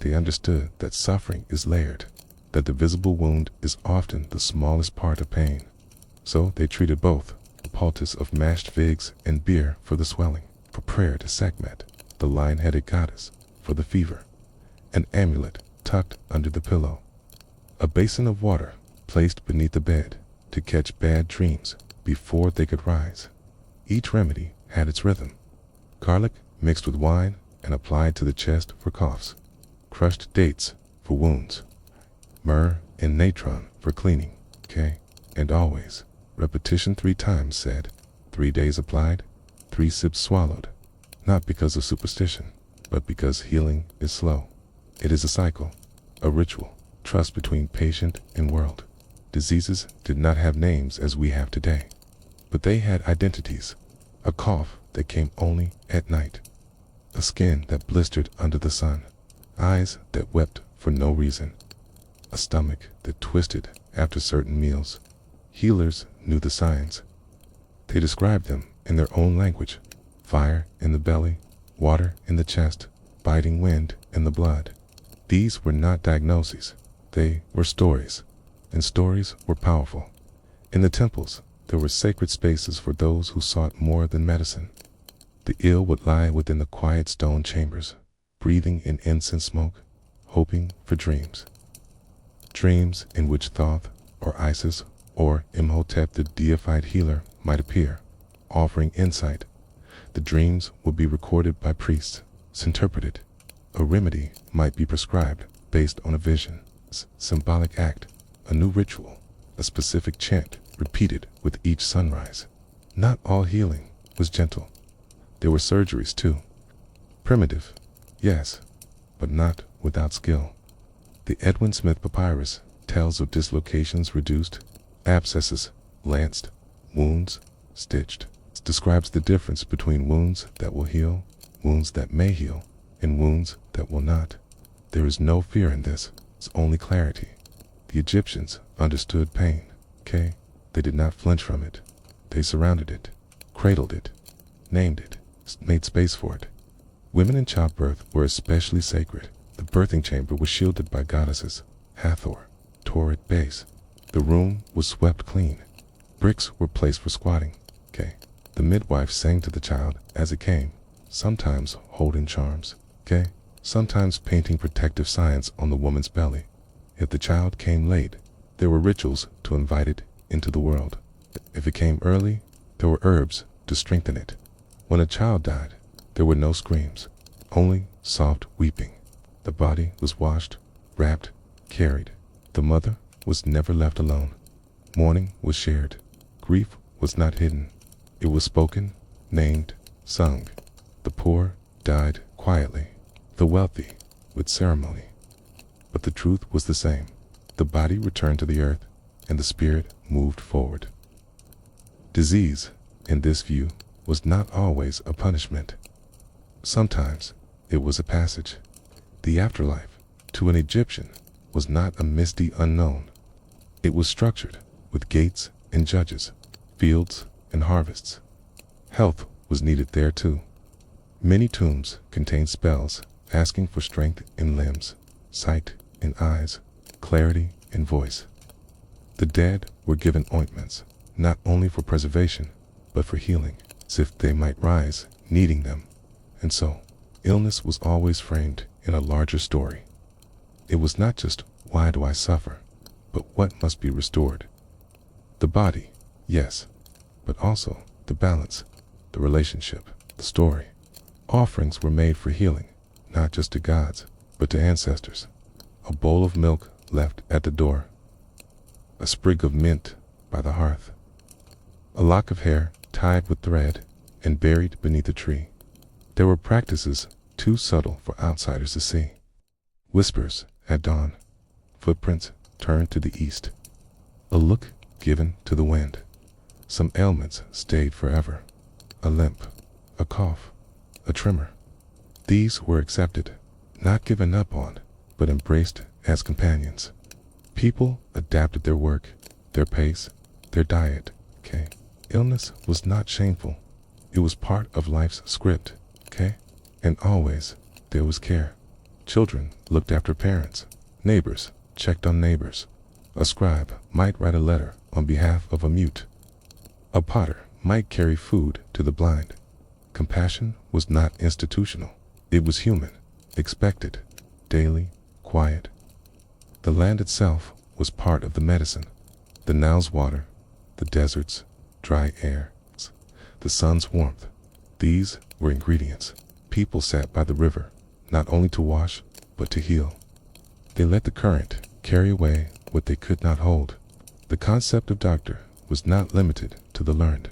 They understood that suffering is layered, that the visible wound is often the smallest part of pain. So they treated both, a poultice of mashed figs and beer for the swelling, for prayer to Sekhmet, the lion-headed goddess, for the fever, an amulet tucked under the pillow, a basin of water placed beneath the bed to catch bad dreams before they could rise. Each remedy had its rhythm. Garlic mixed with wine and applied to the chest for coughs, crushed dates for wounds, myrrh and natron for cleaning, and always, repetition 3 times said, 3 days applied, 3 sips swallowed, not because of superstition, but because healing is slow. It is a cycle, a ritual, trust between patient and world. Diseases did not have names as we have today, but they had identities. A cough that came only at night, a skin that blistered under the sun, eyes that wept for no reason, a stomach that twisted after certain meals. Healers knew the signs. They described them in their own language: fire in the belly, water in the chest, biting wind in the blood. These were not diagnoses. They were stories, and stories were powerful. In the temples, there were sacred spaces for those who sought more than medicine. The ill would lie within the quiet stone chambers, breathing in incense smoke, hoping for dreams. Dreams in which Thoth or Isis or Imhotep, the deified healer, might appear, offering insight. The dreams would be recorded by priests, interpreted. A remedy might be prescribed based on a vision, symbolic act, a new ritual, a specific chant repeated with each sunrise. Not all healing was gentle. There were surgeries too. Primitive, yes, but not without skill. The Edwin Smith Papyrus tells of dislocations reduced, abscesses lanced, wounds stitched. It describes the difference between wounds that will heal, wounds that may heal, and wounds that will not. There is no fear in this, it's only clarity. The Egyptians understood pain, They did not flinch from it. They surrounded it, cradled it, named it, made space for it. Women in childbirth were especially sacred. The birthing chamber was shielded by goddesses, Hathor, Tauret base. The room was swept clean. Bricks were placed for squatting, The midwife sang to the child as it came, sometimes holding charms, sometimes painting protective signs on the woman's belly. If the child came late, there were rituals to invite it into the world. If it came early, there were herbs to strengthen it. When a child died, there were no screams, only soft weeping. The body was washed, wrapped, carried. The mother was never left alone. Mourning was shared. Grief was not hidden. It was spoken, named, sung. The poor died quietly, the wealthy with ceremony. But the truth was the same. The body returned to the earth, and the spirit moved forward. Disease, in this view, was not always a punishment. Sometimes it was a passage. The afterlife, to an Egyptian, was not a misty unknown. It was structured with gates and judges, fields and harvests. Health was needed there too. Many tombs contained spells asking for strength in limbs, sight in eyes, clarity in voice. The dead were given ointments, not only for preservation, but for healing, as if they might rise, needing them. And so, illness was always framed in a larger story. It was not just why do I suffer, but what must be restored. The body, yes, but also the balance, the relationship, the story. Offerings were made for healing, not just to gods, but to ancestors. A bowl of milk left at the door, a sprig of mint by the hearth, a lock of hair tied with thread and buried beneath a tree. There were practices too subtle for outsiders to see. Whispers at dawn, footprints turned to the east, a look given to the wind. Some ailments stayed forever, a limp, a cough, a tremor. These were accepted, not given up on, but embraced as companions. People adapted their work, their pace, their diet. Okay. Illness was not shameful. It was part of life's script. Okay. And always there was care. Children looked after parents. Neighbors checked on neighbors. A scribe might write a letter on behalf of a mute. A potter might carry food to the blind. Compassion was not institutional. It was human, expected, daily, quiet. The land itself was part of the medicine. The Nile's water, the desert's dry air, the sun's warmth. These were ingredients. People sat by the river, not only to wash, but to heal. They let the current carry away what they could not hold. The concept of doctor was not limited to the learned.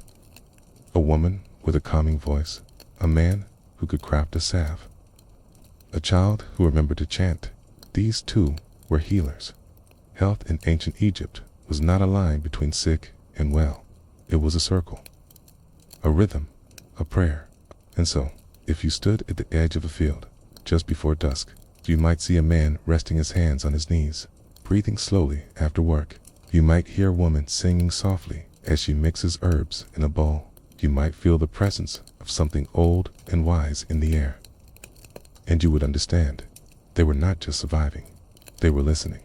A woman with a calming voice, a man who could craft a salve, a child who remembered to chant. These too were healers. Health in ancient Egypt was not a line between sick and well. It was a circle, a rhythm, a prayer. And so, if you stood at the edge of a field just before dusk, you might see a man resting his hands on his knees, breathing slowly after work. You might hear a woman singing softly as she mixes herbs in a bowl. You might feel the presence of something old and wise in the air. And you would understand, they were not just surviving, they were listening,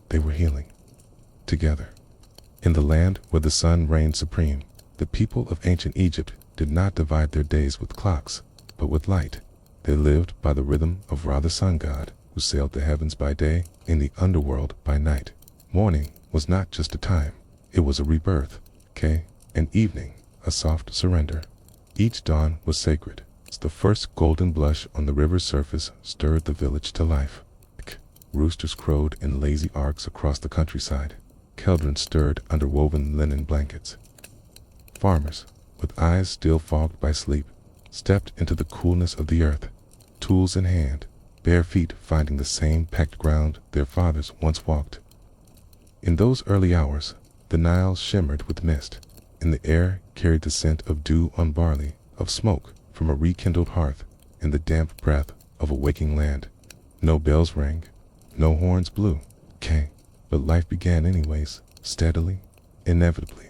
they were healing, together. In the land where the sun reigned supreme, the people of ancient Egypt did not divide their days with clocks, but with light. They lived by the rhythm of Ra, the sun god, who sailed the heavens by day, in the underworld by night. Morning was not just a time, it was a rebirth, and evening, a soft surrender. Each dawn was sacred. The first golden blush on the river's surface stirred the village to life. Roosters crowed in lazy arcs across the countryside. Children stirred under woven linen blankets. Farmers, with eyes still fogged by sleep, stepped into the coolness of the earth, tools in hand, bare feet finding the same packed ground their fathers once walked. In those early hours, the Nile shimmered with mist, and the air carried the scent of dew on barley, of smoke from a rekindled hearth, and the damp breath of a waking land. No bells rang, no horns blew, but life began anyways, steadily, inevitably.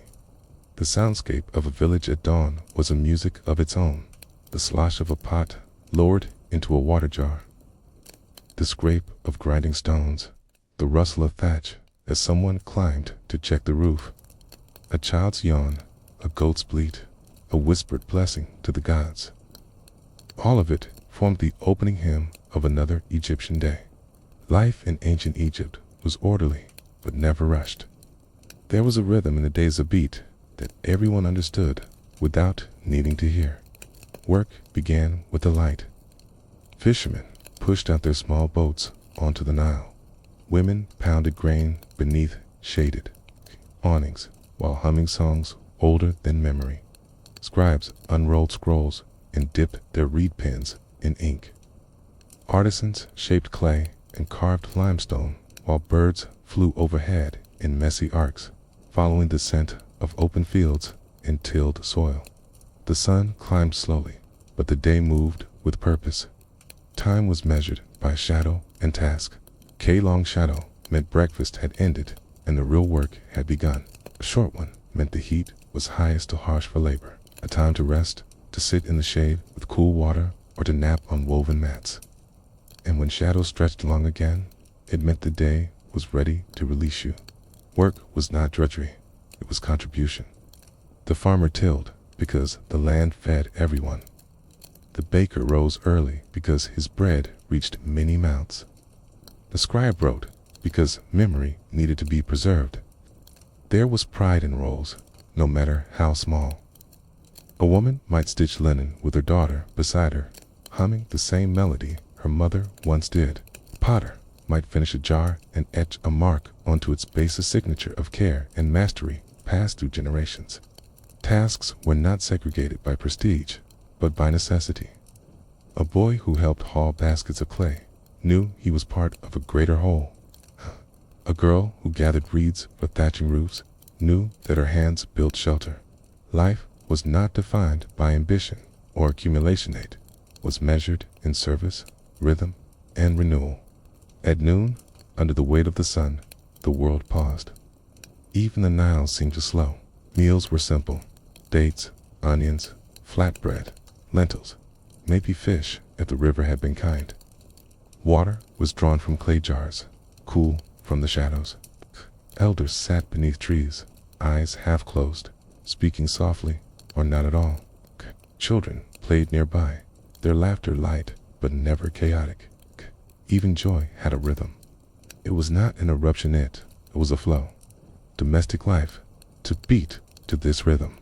The soundscape of a village at dawn was a music of its own. The slosh of a pot lowered into a water jar, the scrape of grinding stones, the rustle of thatch as someone climbed to check the roof, a child's yawn, a goat's bleat, a whispered blessing to the gods. All of it formed the opening hymn of another Egyptian day. Life in ancient Egypt was orderly, but never rushed. There was a rhythm in the days of beat that everyone understood without needing to hear. Work began with the light. Fishermen pushed out their small boats onto the Nile. Women pounded grain beneath shaded awnings while humming songs older than memory. Scribes unrolled scrolls and dipped their reed pens in ink. Artisans shaped clay and carved limestone while birds flew overhead in messy arcs, following the scent of open fields and tilled soil. The sun climbed slowly, but the day moved with purpose. Time was measured by shadow and task. K-long shadow meant breakfast had ended and the real work had begun. A short one meant the heat was highest to harsh for labor, a time to rest, to sit in the shade with cool water, or to nap on woven mats. And when shadow stretched long again, it meant the day was ready to release you. Work was not drudgery, it was contribution. The farmer tilled because the land fed everyone. The baker rose early because his bread reached many mouths. A scribe wrote because memory needed to be preserved. There was pride in roles, no matter how small. A woman might stitch linen with her daughter beside her, humming the same melody her mother once did. A potter might finish a jar and etch a mark onto its base, a signature of care and mastery passed through generations. Tasks were not segregated by prestige, but by necessity. A boy who helped haul baskets of clay knew he was part of a greater whole. A girl who gathered reeds for thatching roofs knew that her hands built shelter. Life was not defined by ambition or accumulation. It was measured in service, rhythm, and renewal. At noon, under the weight of the sun, the world paused. Even the Nile seemed to slow. Meals were simple: dates, onions, flatbread, lentils, maybe fish if the river had been kind. Water was drawn from clay jars, cool from the shadows. Elders sat beneath trees, eyes half closed, speaking softly or not at all. Children played nearby, their laughter light but never chaotic. Even joy had a rhythm. It was not an eruption, it was a flow. Domestic life to beat to this rhythm.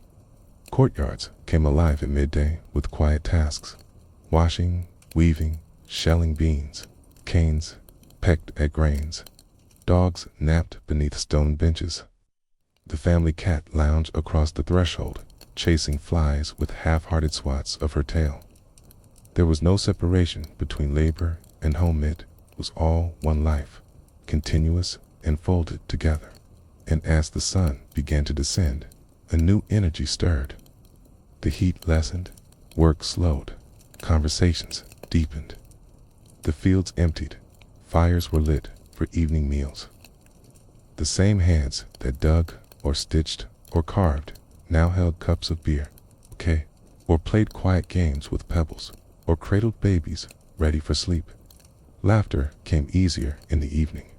Courtyards came alive at midday with quiet tasks: washing, weaving, shelling beans. Canes pecked at grains. Dogs napped beneath stone benches. The family cat lounged across the threshold, chasing flies with half-hearted swats of her tail. There was no separation between labor and home. It was all one life, continuous and folded together. And as the sun began to descend, a new energy stirred. The heat lessened, work slowed, conversations deepened. The fields emptied, fires were lit for evening meals. The same hands that dug or stitched or carved now held cups of beer, or played quiet games with pebbles, or cradled babies ready for sleep. Laughter came easier in the evening.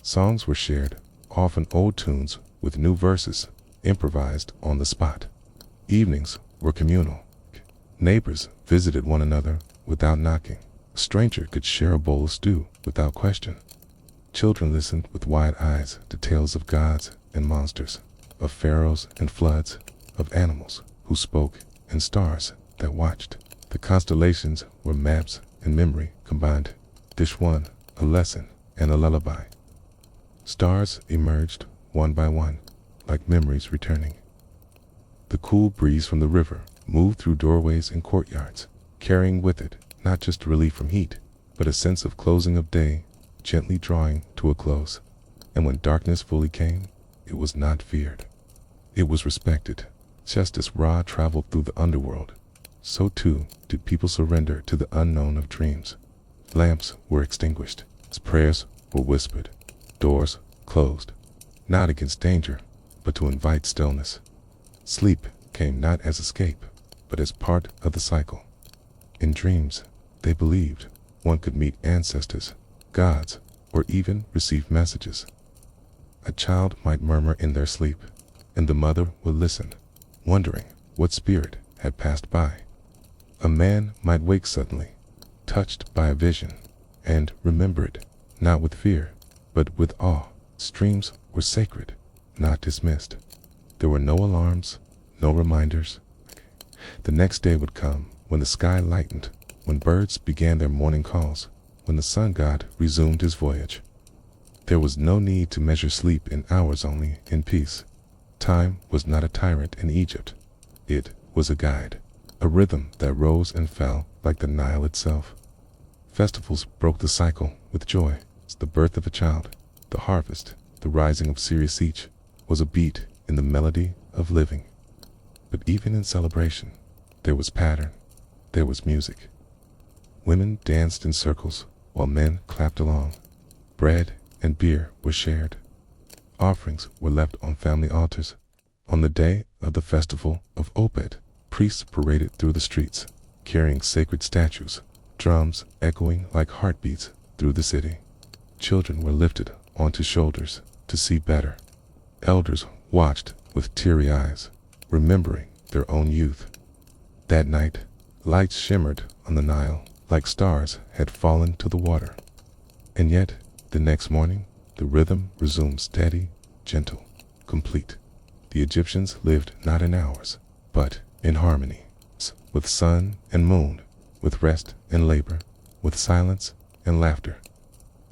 Songs were shared, often old tunes with new verses improvised on the spot. Evenings were communal. Neighbors visited one another without knocking. A stranger could share a bowl of stew without question. Children listened with wide eyes to tales of gods and monsters, of pharaohs and floods, of animals who spoke and stars that watched. The constellations were maps and memory combined. Dish one, a lesson and a lullaby. Stars emerged one by one, like memories returning. The cool breeze from the river moved through doorways and courtyards, carrying with it not just relief from heat, but a sense of closing of day, gently drawing to a close. And when darkness fully came, it was not feared. It was respected. Just as Ra traveled through the underworld, so too did people surrender to the unknown of dreams. Lamps were extinguished, as prayers were whispered, doors closed, not against danger, but to invite stillness. Sleep came not as escape, but as part of the cycle. In dreams, they believed one could meet ancestors, gods, or even receive messages. A child might murmur in their sleep, and the mother would listen, wondering what spirit had passed by. A man might wake suddenly, touched by a vision, and remember it, not with fear, but with awe. Streams were sacred, not dismissed. There were no alarms, no reminders. The next day would come, when the sky lightened, when birds began their morning calls, when the sun god resumed his voyage. There was no need to measure sleep in hours only in peace. Time was not a tyrant in Egypt. It was a guide, a rhythm that rose and fell like the Nile itself. Festivals broke the cycle with joy. The birth of a child, the harvest, the rising of Sirius, each was a beat in the melody of living. But even in celebration, there was pattern, there was music. Women danced in circles while men clapped along. Bread and beer were shared. Offerings were left on family altars. On the day of the festival of Obed, priests paraded through the streets, carrying sacred statues, drums echoing like heartbeats through the city. Children were lifted onto shoulders to see better. Elders watched with teary eyes, remembering their own youth. That night, lights shimmered on the Nile like stars had fallen to the water. And yet, The next morning, the rhythm resumed steady, gentle, complete. The Egyptians lived not in hours, but in harmony, with sun and moon, with rest and labor, with silence and laughter.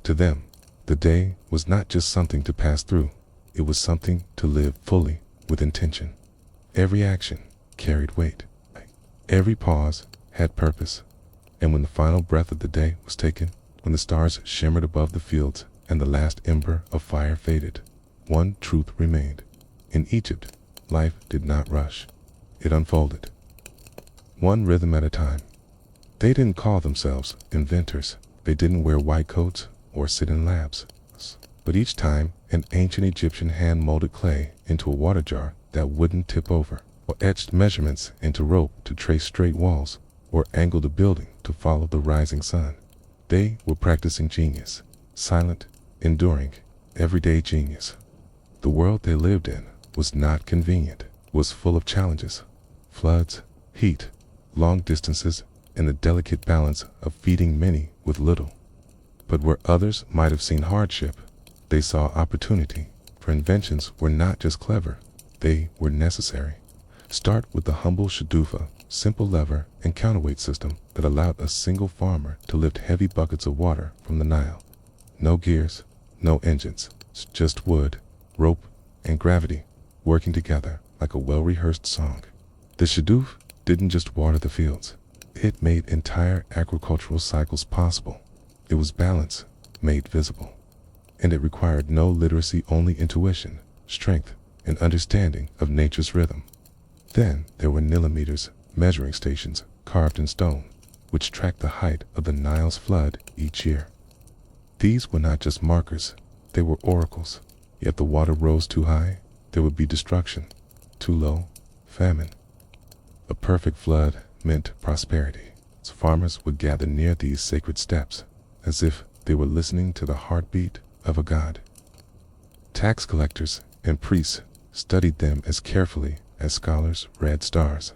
To them, the day was not just something to pass through, it was something to live fully with intention. Every action carried weight. Every pause had purpose. And when the final breath of the day was taken, when the stars shimmered above the fields and the last ember of fire faded, one truth remained. In Egypt, life did not rush. It unfolded, one rhythm at a time. They didn't call themselves inventors. They didn't wear white coats or sit in labs. But each time, an ancient Egyptian hand molded clay into a water jar that wouldn't tip over, or etched measurements into rope to trace straight walls, or angled a building to follow the rising sun. They were practicing genius, silent, enduring, everyday genius. The world they lived in was not convenient, was full of challenges, floods, heat, long distances, and the delicate balance of feeding many with little. But where others might have seen hardship, they saw opportunity, for inventions were not just clever, they were necessary. Start with the humble shadufa, simple lever and counterweight system that allowed a single farmer to lift heavy buckets of water from the Nile. No gears, no engines, just wood, rope, and gravity working together like a well-rehearsed song. The shaduf didn't just water the fields, it made entire agricultural cycles possible. It was balance made visible. And it required no literacy, only intuition, strength, and understanding of nature's rhythm. Then there were nilometers, measuring stations carved in stone, which tracked the height of the Nile's flood each year. These were not just markers, they were oracles. Yet the water rose too high, there would be destruction. Too low, famine. A perfect flood meant prosperity. So farmers would gather near these sacred steps, as if they were listening to the heartbeat of a god. Tax collectors and priests studied them as carefully as scholars read stars.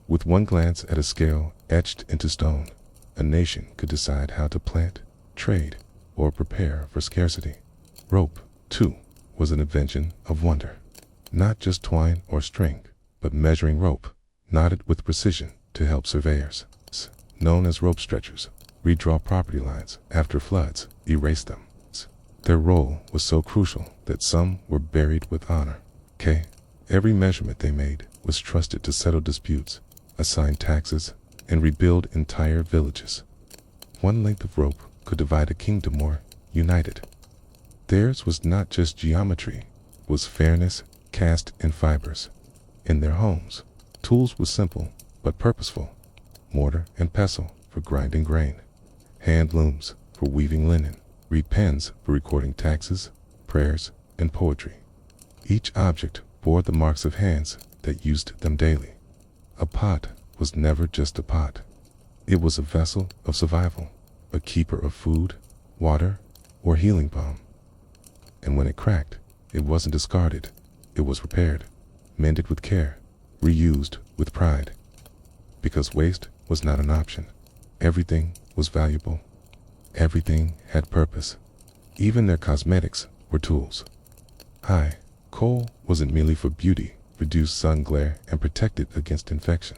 With one glance at a scale etched into stone, a nation could decide how to plant, trade, or prepare for scarcity. Rope, too, was an invention of wonder. Not just twine or string, but measuring rope, knotted with precision to help surveyors, known as rope stretchers, redraw property lines after floods erased them. Their role was so crucial that some were buried with honor. Every measurement they made was trusted to settle disputes, assign taxes, and rebuild entire villages. One length of rope could divide a kingdom or unite it. Theirs was not just geometry, it was fairness cast in fibers. In their homes, tools were simple but purposeful: mortar and pestle for grinding grain, hand looms for weaving linen, reed pens for recording taxes, prayers, and poetry. Each object bore the marks of hands that used them daily. A pot was never just a pot. It was a vessel of survival, a keeper of food, water, or healing balm. And when it cracked, it wasn't discarded. It was repaired, mended with care, reused with pride. Because waste was not an option. Everything was valuable. Everything had purpose. Even their cosmetics were tools. Coal wasn't merely for beauty, reduced sun glare, and protected against infection.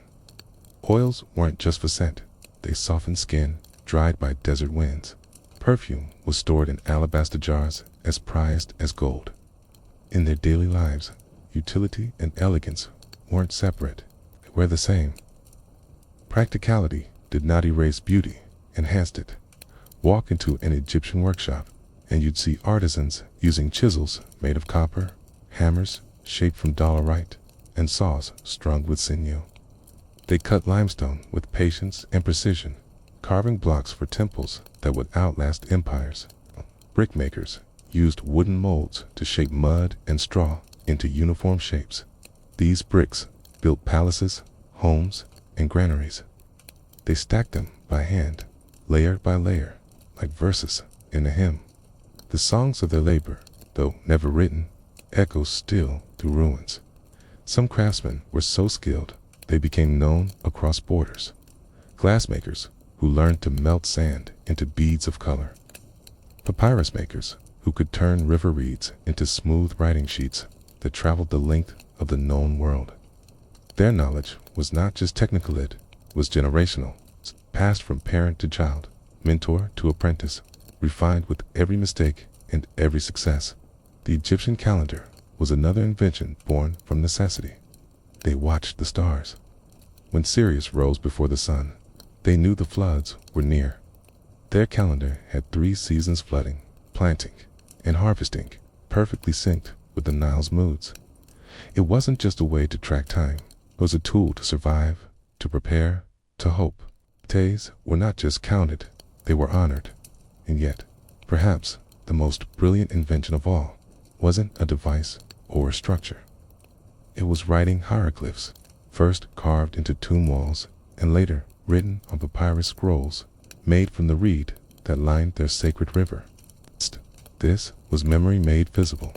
Oils weren't just for scent. They softened skin, dried by desert winds. Perfume was stored in alabaster jars, as prized as gold. In their daily lives, utility and elegance weren't separate. They were the same. Practicality did not erase beauty, enhanced it. Walk into an Egyptian workshop, and you'd see artisans using chisels made of copper, hammers shaped from dolerite, and saws strung with sinew. They cut limestone with patience and precision, carving blocks for temples that would outlast empires. Brickmakers used wooden molds to shape mud and straw into uniform shapes. These bricks built palaces, homes, and granaries. They stacked them by hand, layer by layer, like verses in a hymn. The songs of their labor, though never written, echo still through ruins. Some craftsmen were so skilled they became known across borders. Glassmakers who learned to melt sand into beads of color. Papyrus makers who could turn river reeds into smooth writing sheets that traveled the length of the known world. Their knowledge was not just technical, it was generational, passed from parent to child, mentor to apprentice, refined with every mistake and every success. The Egyptian calendar was another invention born from necessity. They watched the stars. When Sirius rose before the sun, they knew the floods were near. Their calendar had 3 seasons: flooding, planting, and harvesting, perfectly synced with the Nile's moods. It wasn't just a way to track time, it was a tool to survive, to prepare, to hope. Days were not just counted, they were honored. And yet, perhaps the most brilliant invention of all wasn't a device or a structure. It was writing hieroglyphs, first carved into tomb walls and later written on papyrus scrolls made from the reed that lined their sacred river. This was memory made visible.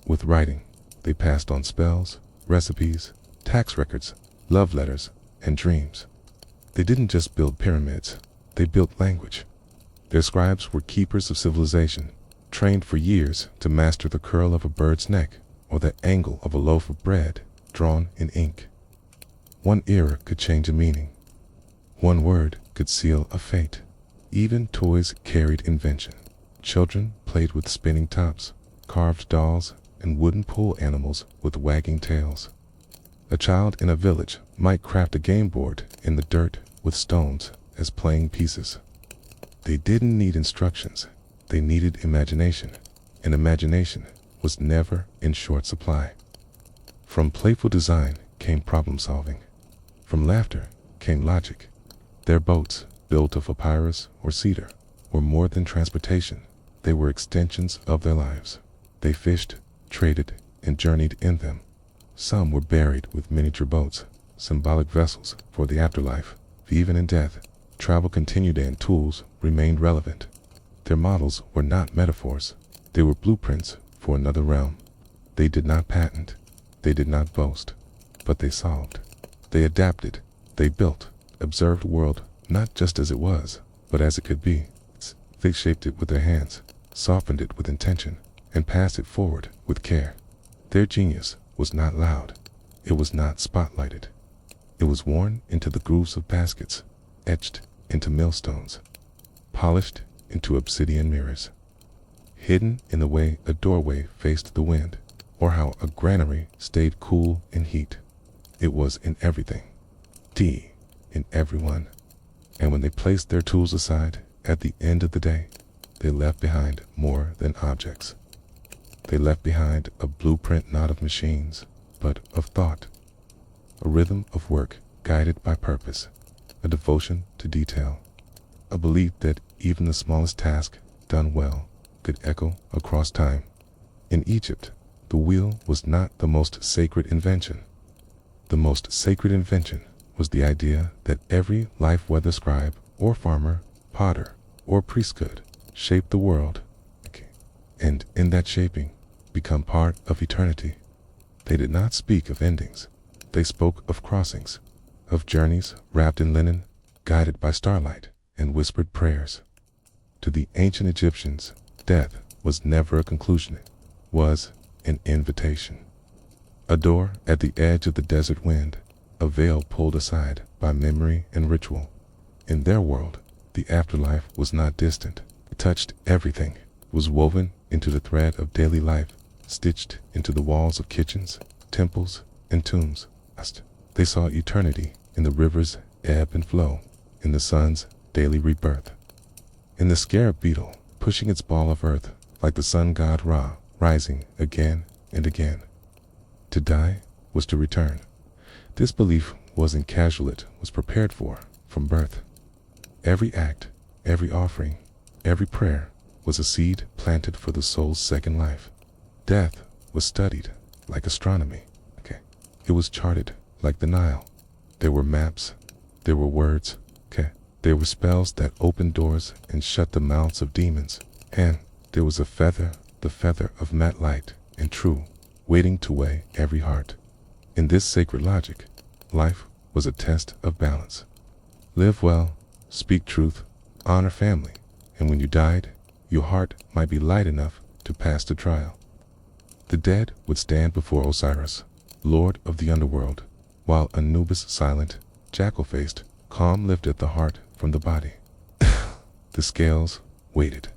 With writing, they passed on spells, recipes, tax records, love letters, and dreams. They didn't just build pyramids, they built language. Their scribes were keepers of civilization, trained for years to master the curl of a bird's neck or the angle of a loaf of bread drawn in ink. One era could change a meaning. One word could seal a fate. Even toys carried invention. Children played with spinning tops, carved dolls, and wooden pool animals with wagging tails. A child in a village might craft a game board in the dirt with stones as playing pieces. They didn't need instructions, they needed imagination, and imagination was never in short supply. From playful design came problem solving. From laughter came logic. Their boats, built of papyrus or cedar, were more than transportation. They were extensions of their lives. They fished, traded, and journeyed in them. Some were buried with miniature boats, symbolic vessels for the afterlife. Even in death, travel continued and tools remained relevant. Their models were not metaphors. They were blueprints for another realm. They did not patent. They did not boast. But they solved. They adapted. They built, observed the world not just as it was, but as it could be. They shaped it with their hands, softened it with intention, and passed it forward with care. Their genius was not loud. It was not spotlighted. It was worn into the grooves of baskets, etched into millstones, polished into obsidian mirrors, hidden in the way a doorway faced the wind, or how a granary stayed cool in heat. It was in everything, in everyone. And when they placed their tools aside, at the end of the day, they left behind more than objects. They left behind a blueprint not of machines, but of thought, a rhythm of work guided by purpose, a devotion to detail, a belief that even the smallest task done well could echo across time. In Egypt, the wheel was not the most sacred invention. The most sacred invention was the idea that every life, whether scribe or farmer, potter or priest, could shape the world, and in that shaping, become part of eternity. They did not speak of endings. They spoke of crossings, of journeys wrapped in linen, guided by starlight and whispered prayers. To the ancient Egyptians, death was never a conclusion, it was an invitation. A door at the edge of the desert wind, a veil pulled aside by memory and ritual. In their world, the afterlife was not distant. It touched everything, was woven into the thread of daily life, stitched into the walls of kitchens, temples, and tombs. They saw eternity in the river's ebb and flow, in the sun's daily rebirth, in the scarab beetle pushing its ball of earth like the sun god Ra, rising again and again. To die was to return. This belief wasn't casual, it was prepared for from birth. Every act, every offering, every prayer was a seed planted for the soul's second life. Death was studied like astronomy. It was charted like the Nile. There were maps, there were words, there were spells that opened doors and shut the mouths of demons, and there was a feather, the feather of matte light and true, waiting to weigh every heart. In this sacred logic, life was a test of balance. Live well, speak truth, honor family, and when you died, your heart might be light enough to pass the trial. The dead would stand before Osiris, lord of the underworld, while Anubis, silent, jackal-faced, calm, lifted the heart from the body. The scales weighted,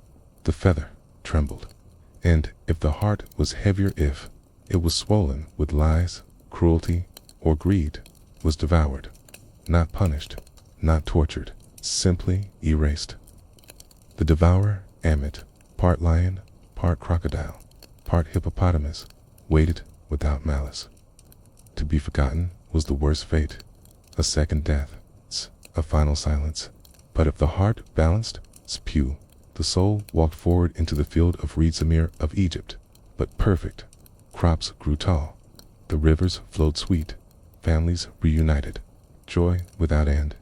the feather trembled, and if the heart was heavier, if it was swollen with lies, cruelty, or greed, was devoured, not punished, not tortured, simply erased. The devourer, Amit, part lion, part crocodile, part hippopotamus, waited without malice. To be forgotten was the worst fate, a second death, a final silence. But if the heart balanced, spew, the soul walked forward into the field of reeds, Amir of Egypt, but perfect. Crops grew tall, the rivers flowed sweet, families reunited, joy without end.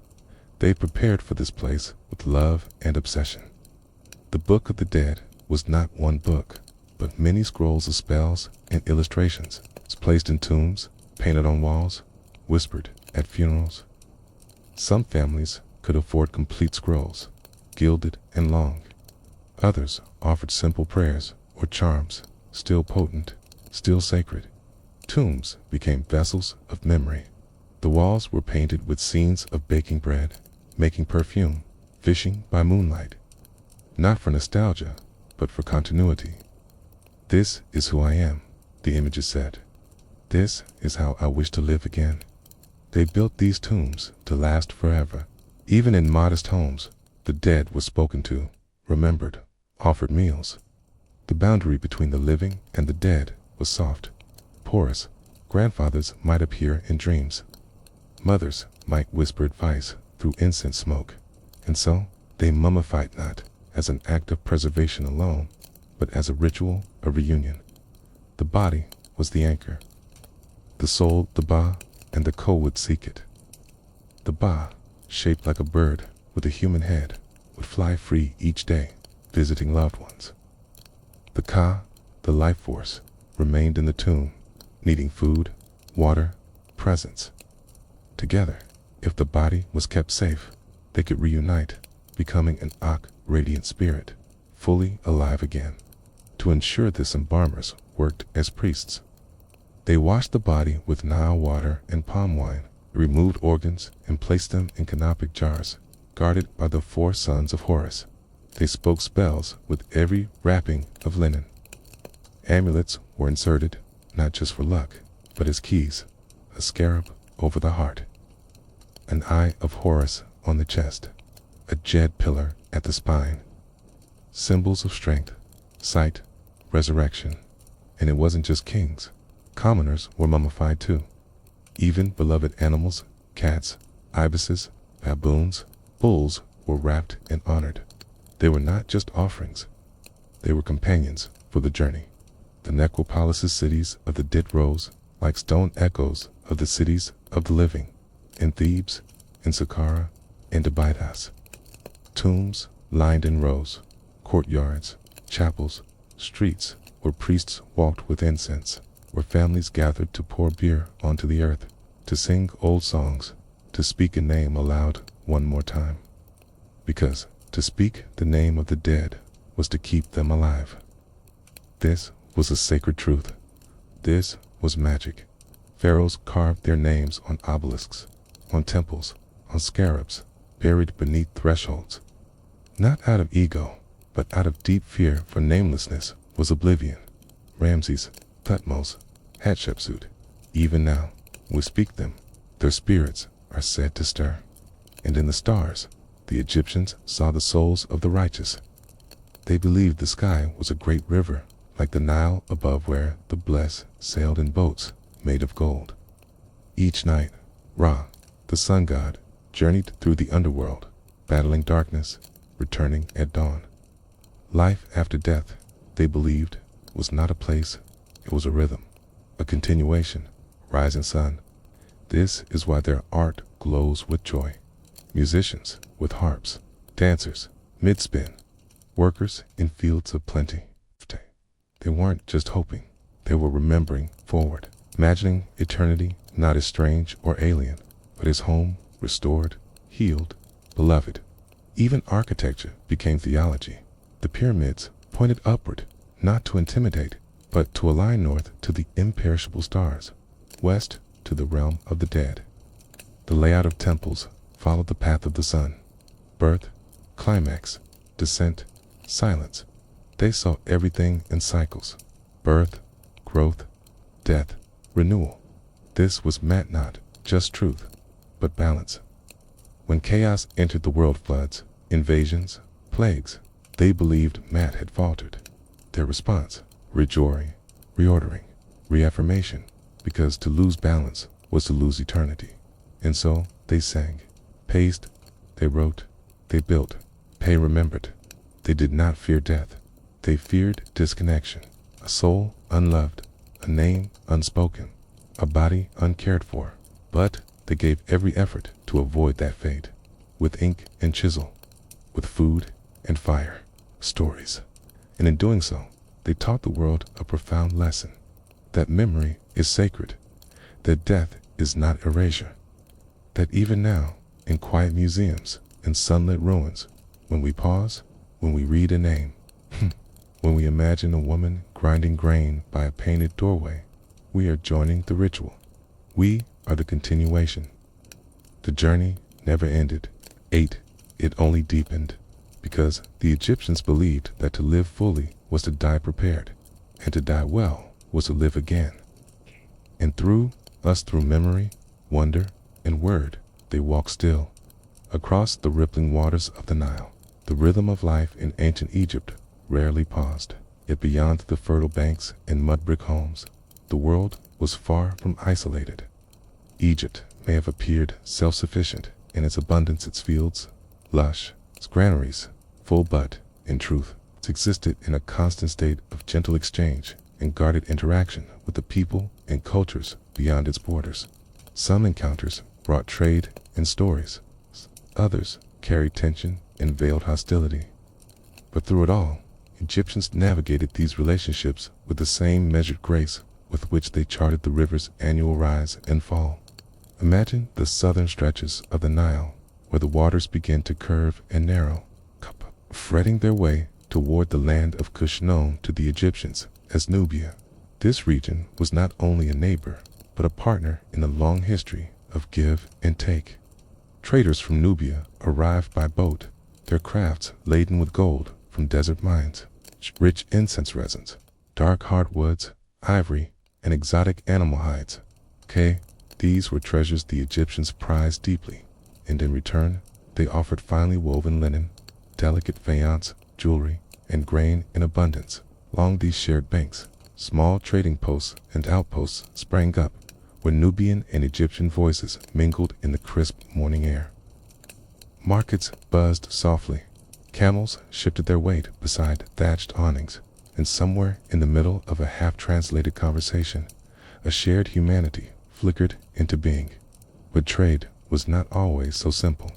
They prepared for this place with love and obsession. The Book of the Dead was not one book, but many scrolls of spells and illustrations, placed in tombs, painted on walls, whispered at funerals. Some families could afford complete scrolls, gilded and long. Others offered simple prayers or charms, still potent, still sacred. Tombs became vessels of memory. The walls were painted with scenes of baking bread, making perfume, fishing by moonlight. Not for nostalgia, but for continuity. This is who I am, the images said. This is how I wish to live again. They built these tombs to last forever. Even in modest homes, the dead was spoken to, remembered, offered meals. The boundary between the living and the dead was soft, porous. Grandfathers might appear in dreams. Mothers might whisper advice through incense smoke. And so, they mummified not as an act of preservation alone, but as a ritual, a reunion. The body was the anchor. The soul, the Ba, and the Ko would seek it. The Ba, shaped like a bird with a human head, would fly free each day, visiting loved ones. The Ka, the life force, remained in the tomb, needing food, water, presence. Together, if the body was kept safe, they could reunite, becoming an Ak, radiant spirit, fully alive again. To ensure this, embalmers worked as priests. They washed the body with Nile water and palm wine, removed organs, and placed them in canopic jars, guarded by the 4 sons of Horus. They spoke spells with every wrapping of linen. Amulets were inserted, not just for luck, but as keys, a scarab over the heart, an eye of Horus on the chest, a jed pillar at the spine. Symbols of strength, sight, resurrection. And it wasn't just kings. Commoners were mummified too. Even beloved animals, cats, ibises, baboons, bulls were wrapped and honored. They were not just offerings. They were companions for the journey. The necropolises, cities of the dead, rose like stone echoes of the cities of the living, in Thebes, in Saqqara, and Abydos. Tombs lined in rows, courtyards, chapels, streets where priests walked with incense, where families gathered to pour beer onto the earth, to sing old songs, to speak a name aloud one more time. Because to speak the name of the dead was to keep them alive. This was a sacred truth. This was magic. Pharaohs carved their names on obelisks, on temples, on scarabs, buried beneath thresholds. Not out of ego, but out of deep fear, for namelessness was oblivion. Ramses, Thutmose, Hatshepsut, even now, we speak them, their spirits are said to stir. And in the stars, the Egyptians saw the souls of the righteous. They believed the sky was a great river, like the Nile above, where the blessed sailed in boats made of gold. Each night, Ra, the sun god, journeyed through the underworld, battling darkness, returning at dawn. Life after death, they believed, was not a place, it was a rhythm, a continuation, rising sun. This is why their art glows with joy. Musicians with harps, dancers mid-spin, workers in fields of plenty. They weren't just hoping, they were remembering forward, imagining eternity not as strange or alien, but as home, restored, healed, beloved. Even architecture became theology. The pyramids pointed upward, not to intimidate, but to align north to the imperishable stars, west to the realm of the dead. The layout of temples followed the path of the sun. Birth, climax, descent, silence. They saw everything in cycles. Birth, growth, death, renewal. This was not just truth, but balance. When chaos entered the world, floods, invasions, plagues, they believed Matt had faltered. Their response, rejoining, reordering, reaffirmation, because to lose balance was to lose eternity. And so they sang, paced, they wrote, they built, Pei remembered. They did not fear death. They feared disconnection, a soul unloved, a name unspoken, a body uncared for. But they gave every effort to avoid that fate, with ink and chisel, with food and fire, stories. And in doing so, they taught the world a profound lesson, that memory is sacred, that death is not erasure, that even now, in quiet museums and sunlit ruins, when we pause, when we read a name, when we imagine a woman grinding grain by a painted doorway, we are joining the ritual. We are the continuation. The journey never ended. It only deepened, because the Egyptians believed that to live fully was to die prepared, and to die well was to live again. And through memory, wonder, and word, they walk still, across the rippling waters of the Nile. The rhythm of life in ancient Egypt rarely paused, yet beyond the fertile banks and mud-brick homes, the world was far from isolated. Egypt may have appeared self-sufficient in its abundance, its fields, lush, its granaries, full, but, in truth, it existed in a constant state of gentle exchange and guarded interaction with the people and cultures beyond its borders. Some encounters brought trade and stories, others carried tension and veiled hostility. But through it all, Egyptians navigated these relationships with the same measured grace with which they charted the river's annual rise and fall. Imagine the southern stretches of the Nile, where the waters begin to curve and narrow, fretting their way toward the land of Kush, known to the Egyptians as Nubia. This region was not only a neighbor, but a partner in a long history of give and take. Traders from Nubia arrived by boat, their crafts laden with gold from desert mines, rich incense resins, dark hardwoods, ivory, and exotic animal hides. These were treasures the Egyptians prized deeply, and in return, they offered finely woven linen, delicate faience, jewelry, and grain in abundance. Along these shared banks, small trading posts and outposts sprang up, where Nubian and Egyptian voices mingled in the crisp morning air. Markets buzzed softly, camels shifted their weight beside thatched awnings, and somewhere in the middle of a half-translated conversation, a shared humanity flickered into being. But trade was not always so simple.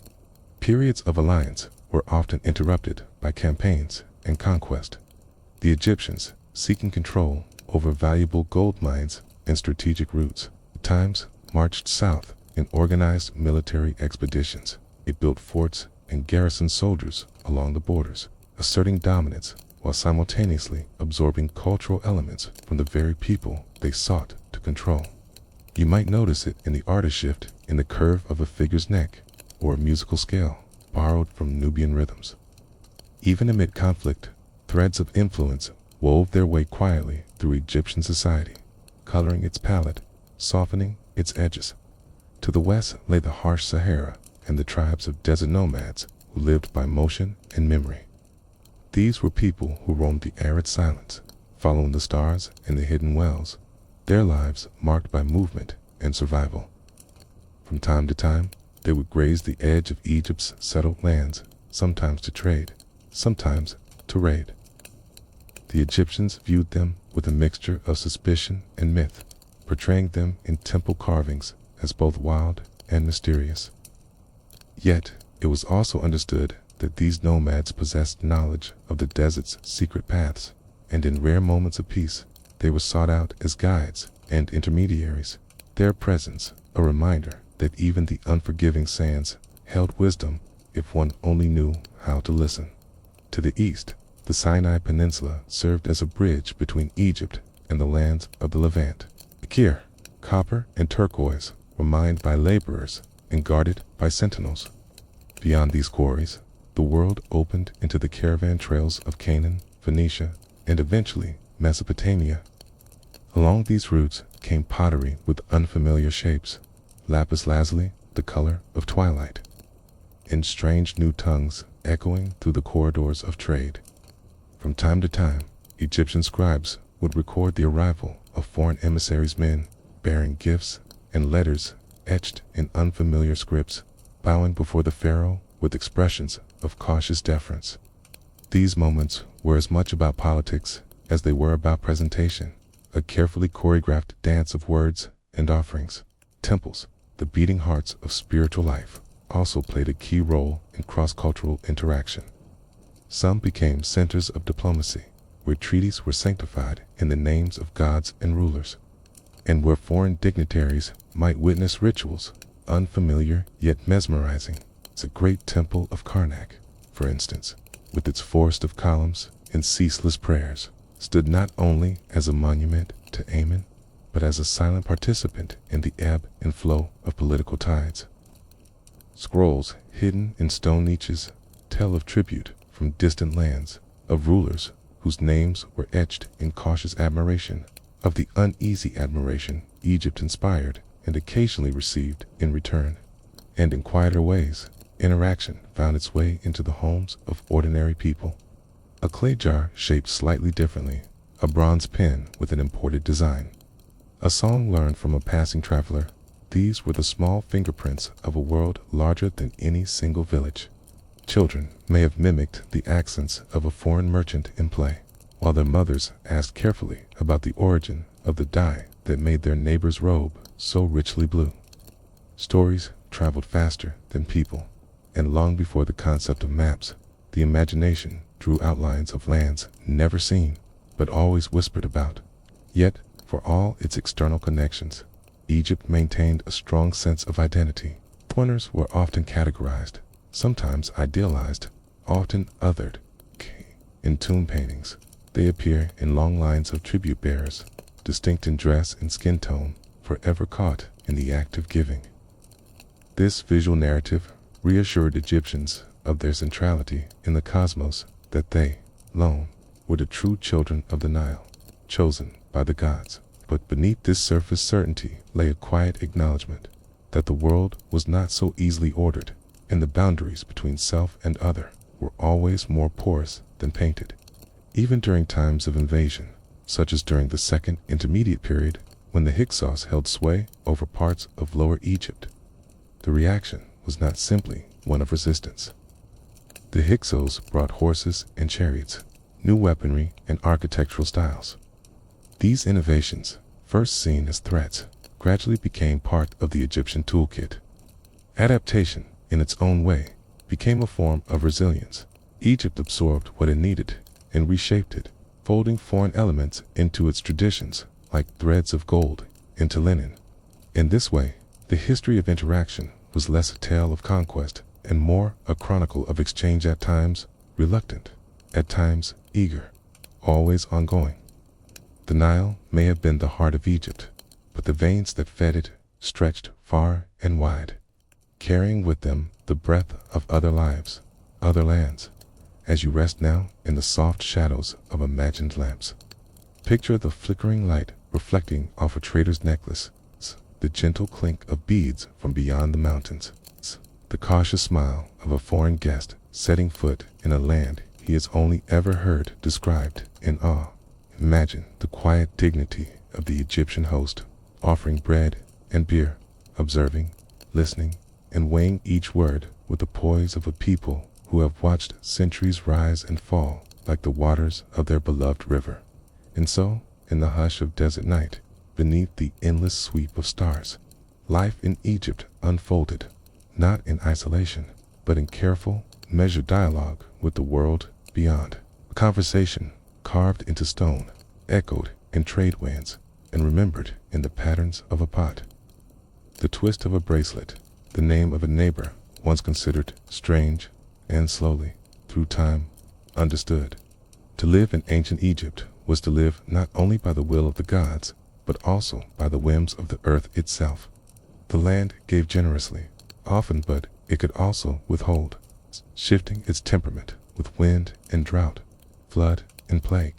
Periods of alliance were often interrupted by campaigns and conquest. The Egyptians, seeking control over valuable gold mines and strategic routes, at times marched south in organized military expeditions. They built forts and garrisoned soldiers along the borders, asserting dominance while simultaneously absorbing cultural elements from the very people they sought to control. You might notice it in the artist shift in the curve of a figure's neck, or a musical scale borrowed from Nubian rhythms. Even amid conflict, threads of influence wove their way quietly through Egyptian society, coloring its palette, softening its edges. To the west lay the harsh Sahara and the tribes of desert nomads who lived by motion and memory. These were people who roamed the arid silence, following the stars and the hidden wells, their lives marked by movement and survival. From time to time, they would graze the edge of Egypt's settled lands, sometimes to trade, sometimes to raid. The Egyptians viewed them with a mixture of suspicion and myth, portraying them in temple carvings as both wild and mysterious. Yet, it was also understood that these nomads possessed knowledge of the desert's secret paths, and in rare moments of peace, they were sought out as guides and intermediaries, their presence a reminder that even the unforgiving sands held wisdom if one only knew how to listen. To the east, The Sinai Peninsula served as a bridge between Egypt and the lands of the Levant. Kir, copper, and turquoise were mined by laborers and guarded by sentinels. Beyond these quarries, the world opened into the caravan trails of Canaan, Phoenicia, and eventually Mesopotamia. Along these routes came pottery with unfamiliar shapes, lapis lazuli, the color of twilight, and strange new tongues echoing through the corridors of trade. From time to time, Egyptian scribes would record the arrival of foreign emissaries, men bearing gifts and letters etched in unfamiliar scripts, bowing before the pharaoh with expressions of cautious deference. These moments were as much about politics as they were about presentation, a carefully choreographed dance of words and offerings. Temples, the beating hearts of spiritual life, also played a key role in cross-cultural interaction. Some became centers of diplomacy, where treaties were sanctified in the names of gods and rulers, and where foreign dignitaries might witness rituals, unfamiliar yet mesmerizing. The great temple of Karnak, for instance, with its forest of columns and ceaseless prayers, stood not only as a monument to Amen, but as a silent participant in the ebb and flow of political tides. Scrolls hidden in stone niches tell of tribute from distant lands, of rulers whose names were etched in cautious admiration, of the uneasy admiration Egypt inspired and occasionally received in return. And in quieter ways, interaction found its way into the homes of ordinary people. A clay jar shaped slightly differently, a bronze pen with an imported design, a song learned from a passing traveler. These were the small fingerprints of a world larger than any single village. Children may have mimicked the accents of a foreign merchant in play, while their mothers asked carefully about the origin of the dye that made their neighbor's robe so richly blue. Stories traveled faster than people, and long before the concept of maps, the imagination drew outlines of lands never seen, but always whispered about. Yet, for all its external connections, Egypt maintained a strong sense of identity. Foreigners were often categorized, sometimes idealized, often othered. In tomb paintings, they appear in long lines of tribute bearers, distinct in dress and skin tone, forever caught in the act of giving. This visual narrative reassured Egyptians of their centrality in the cosmos, that they, alone, were the true children of the Nile, chosen by the gods. But beneath this surface certainty lay a quiet acknowledgement that the world was not so easily ordered, and the boundaries between self and other were always more porous than painted. Even during times of invasion, such as during the Second Intermediate Period, when the Hyksos held sway over parts of Lower Egypt, the reaction was not simply one of resistance. The Hyksos brought horses and chariots, new weaponry and architectural styles. These innovations, first seen as threats, gradually became part of the Egyptian toolkit. Adaptation, in its own way, became a form of resilience. Egypt absorbed what it needed and reshaped it, folding foreign elements into its traditions, like threads of gold into linen. In this way, the history of interaction was less a tale of conquest and more a chronicle of exchange, at times reluctant, at times eager, always ongoing. The Nile may have been the heart of Egypt, but the veins that fed it stretched far and wide, carrying with them the breath of other lives, other lands. As you rest now in the soft shadows of imagined lamps, picture the flickering light reflecting off a trader's necklace, the gentle clink of beads from beyond the mountains, the cautious smile of a foreign guest setting foot in a land he has only ever heard described in awe. Imagine the quiet dignity of the Egyptian host, offering bread and beer, observing, listening, and weighing each word with the poise of a people who have watched centuries rise and fall like the waters of their beloved river. And so, in the hush of desert night, beneath the endless sweep of stars, life in Egypt unfolded, not in isolation, but in careful, measured dialogue with the world beyond. A conversation carved into stone, echoed in trade winds, and remembered in the patterns of a pot. The twist of a bracelet, the name of a neighbor once considered strange, and slowly, through time, understood. To live in ancient Egypt was to live not only by the will of the gods, but also by the whims of the earth itself. The land gave generously, often, but it could also withhold, shifting its temperament with wind and drought, flood and plague.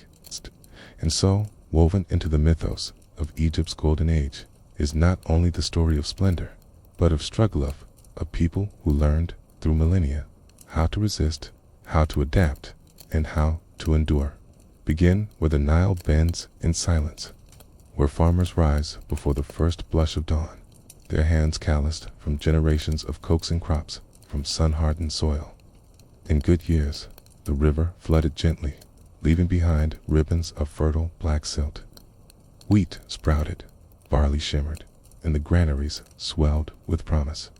And so, woven into the mythos of Egypt's golden age is not only the story of splendor, but of struggle of a people who learned through millennia how to resist, how to adapt, and how to endure. Begin where the Nile bends in silence, where farmers rise before the first blush of dawn, their hands calloused from generations of coaxing crops from sun-hardened soil. In good years, the river flooded gently, leaving behind ribbons of fertile black silt. Wheat sprouted, barley shimmered, and the granaries swelled with promise.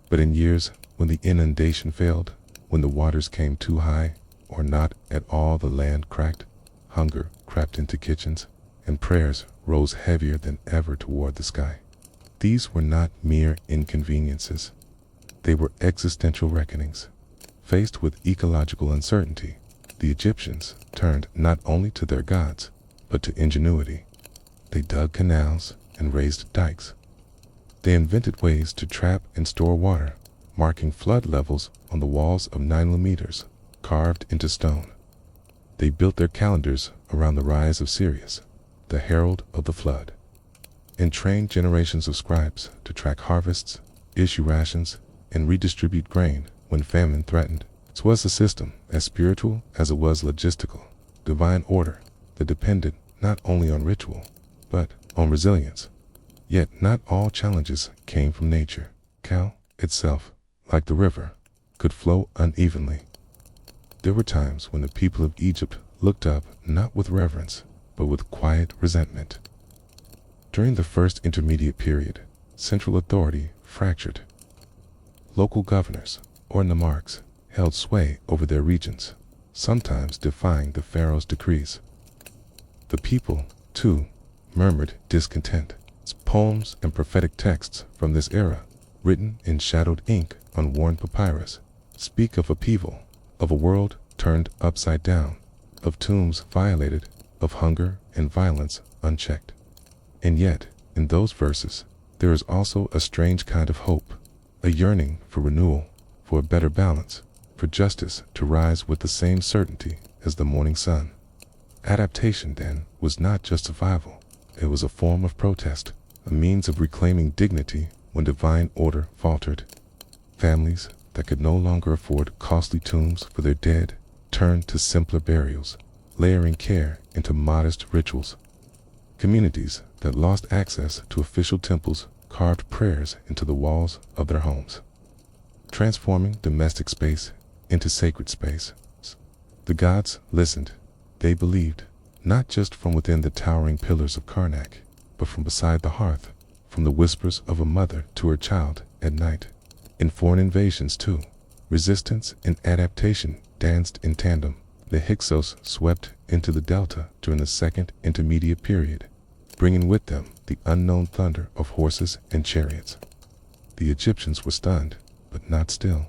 But in years when the inundation failed, when the waters came too high, or not at all, the land cracked, hunger crept into kitchens, and prayers rose heavier than ever toward the sky. These were not mere inconveniences. They were existential reckonings. Faced with ecological uncertainty, the Egyptians turned not only to their gods, but to ingenuity. They dug canals and raised dikes. They invented ways to trap and store water, marking flood levels on the walls of 9 meters carved into stone. They built their calendars around the rise of Sirius, the herald of the flood, and trained generations of scribes to track harvests, issue rations, and redistribute grain when famine threatened. It was a system as spiritual as it was logistical, divine order that depended not only on ritual, but on resilience. Yet not all challenges came from nature. Nile itself, like the river, could flow unevenly. There were times when the people of Egypt looked up not with reverence, but with quiet resentment. During the first intermediate period, central authority fractured. Local governors, or nomarchs, held sway over their regions, sometimes defying the pharaoh's decrees. The people, too, murmured discontent. Poems and prophetic texts from this era, written in shadowed ink on worn papyrus, speak of upheaval, of a world turned upside down, of tombs violated, of hunger and violence unchecked. And yet, in those verses, there is also a strange kind of hope, a yearning for renewal, for a better balance, for justice to rise with the same certainty as the morning sun. Adaptation, then, was not just survival, it was a form of protest, a means of reclaiming dignity when divine order faltered. Families that could no longer afford costly tombs for their dead turned to simpler burials, layering care into modest rituals. Communities that lost access to official temples carved prayers into the walls of their homes, transforming domestic space into sacred space. The gods listened. They believed, not just from within the towering pillars of Karnak, but from beside the hearth, from the whispers of a mother to her child at night. In foreign invasions, too, resistance and adaptation danced in tandem. The Hyksos swept into the delta during the second intermediate period, bringing with them the unknown thunder of horses and chariots. The Egyptians were stunned, but not still.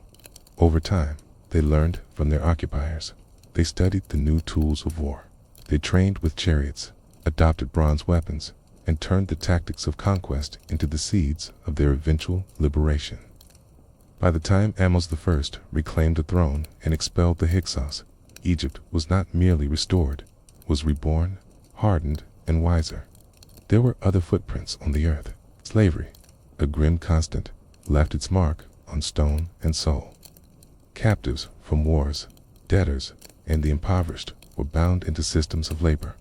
Over time, they learned from their occupiers. They studied the new tools of war. They trained with chariots, adopted bronze weapons, and turned the tactics of conquest into the seeds of their eventual liberation. By the time Ahmose I reclaimed the throne and expelled the Hyksos, Egypt was not merely restored, was reborn, hardened, and wiser. There were other footprints on the earth. Slavery, a grim constant, left its mark on stone and soul. Captives from wars, debtors, and the impoverished were bound into systems of labor,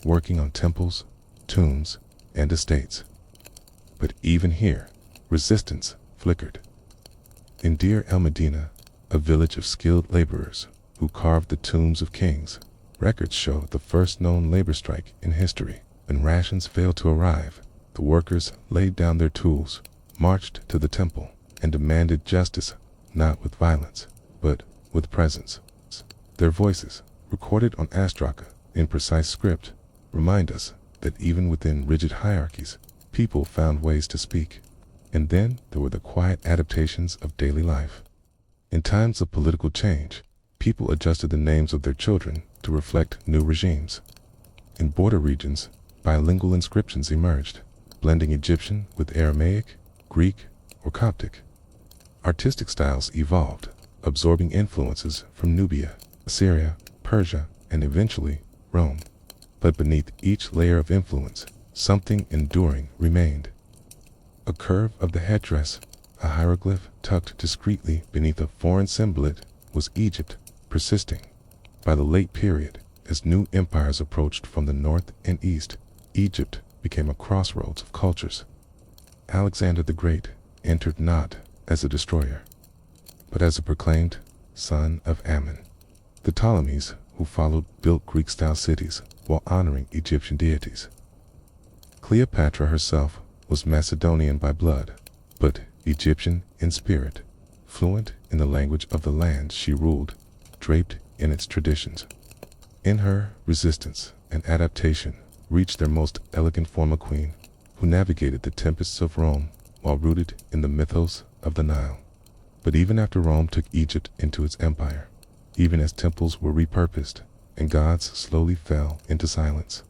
working on temples, tombs, and estates. But even here, resistance flickered. In Deir el-Medina, a village of skilled laborers who carved the tombs of kings, records show the first known labor strike in history. When rations failed to arrive, the workers laid down their tools, marched to the temple, and demanded justice, not with violence, but with presence. Their voices, recorded on astraka in precise script, remind us that even within rigid hierarchies, people found ways to speak. And then there were the quiet adaptations of daily life. In times of political change, people adjusted the names of their children to reflect new regimes. In border regions, bilingual inscriptions emerged, blending Egyptian with Aramaic, Greek, or Coptic. Artistic styles evolved, absorbing influences from Nubia, Assyria, Persia, and eventually Rome. But beneath each layer of influence, something enduring remained. A curve of the headdress, a hieroglyph tucked discreetly beneath a foreign symbol, was Egypt persisting. By the late period, as new empires approached from the north and east, Egypt became a crossroads of cultures. Alexander the Great entered not as a destroyer, but as a proclaimed son of Ammon. The Ptolemies, who followed, built Greek-style cities while honoring Egyptian deities. Cleopatra herself was Macedonian by blood, but Egyptian in spirit, fluent in the language of the land she ruled, draped in its traditions. In her, resistance and adaptation reached their most elegant form, a queen who navigated the tempests of Rome while rooted in the mythos of the Nile. But even after Rome took Egypt into its empire, even as temples were repurposed and gods slowly fell into silence,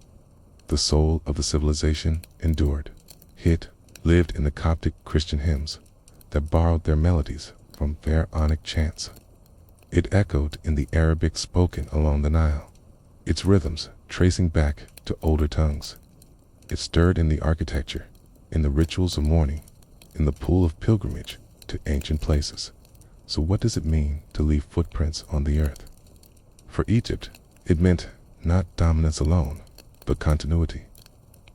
the soul of the civilization endured. It lived in the Coptic Christian hymns that borrowed their melodies from Pharaonic chants. It echoed in the Arabic spoken along the Nile, its rhythms tracing back to older tongues. It stirred in the architecture, in the rituals of mourning, in the pull of pilgrimage to ancient places. So what does it mean to leave footprints on the earth? For Egypt, it meant not dominance alone, but continuity.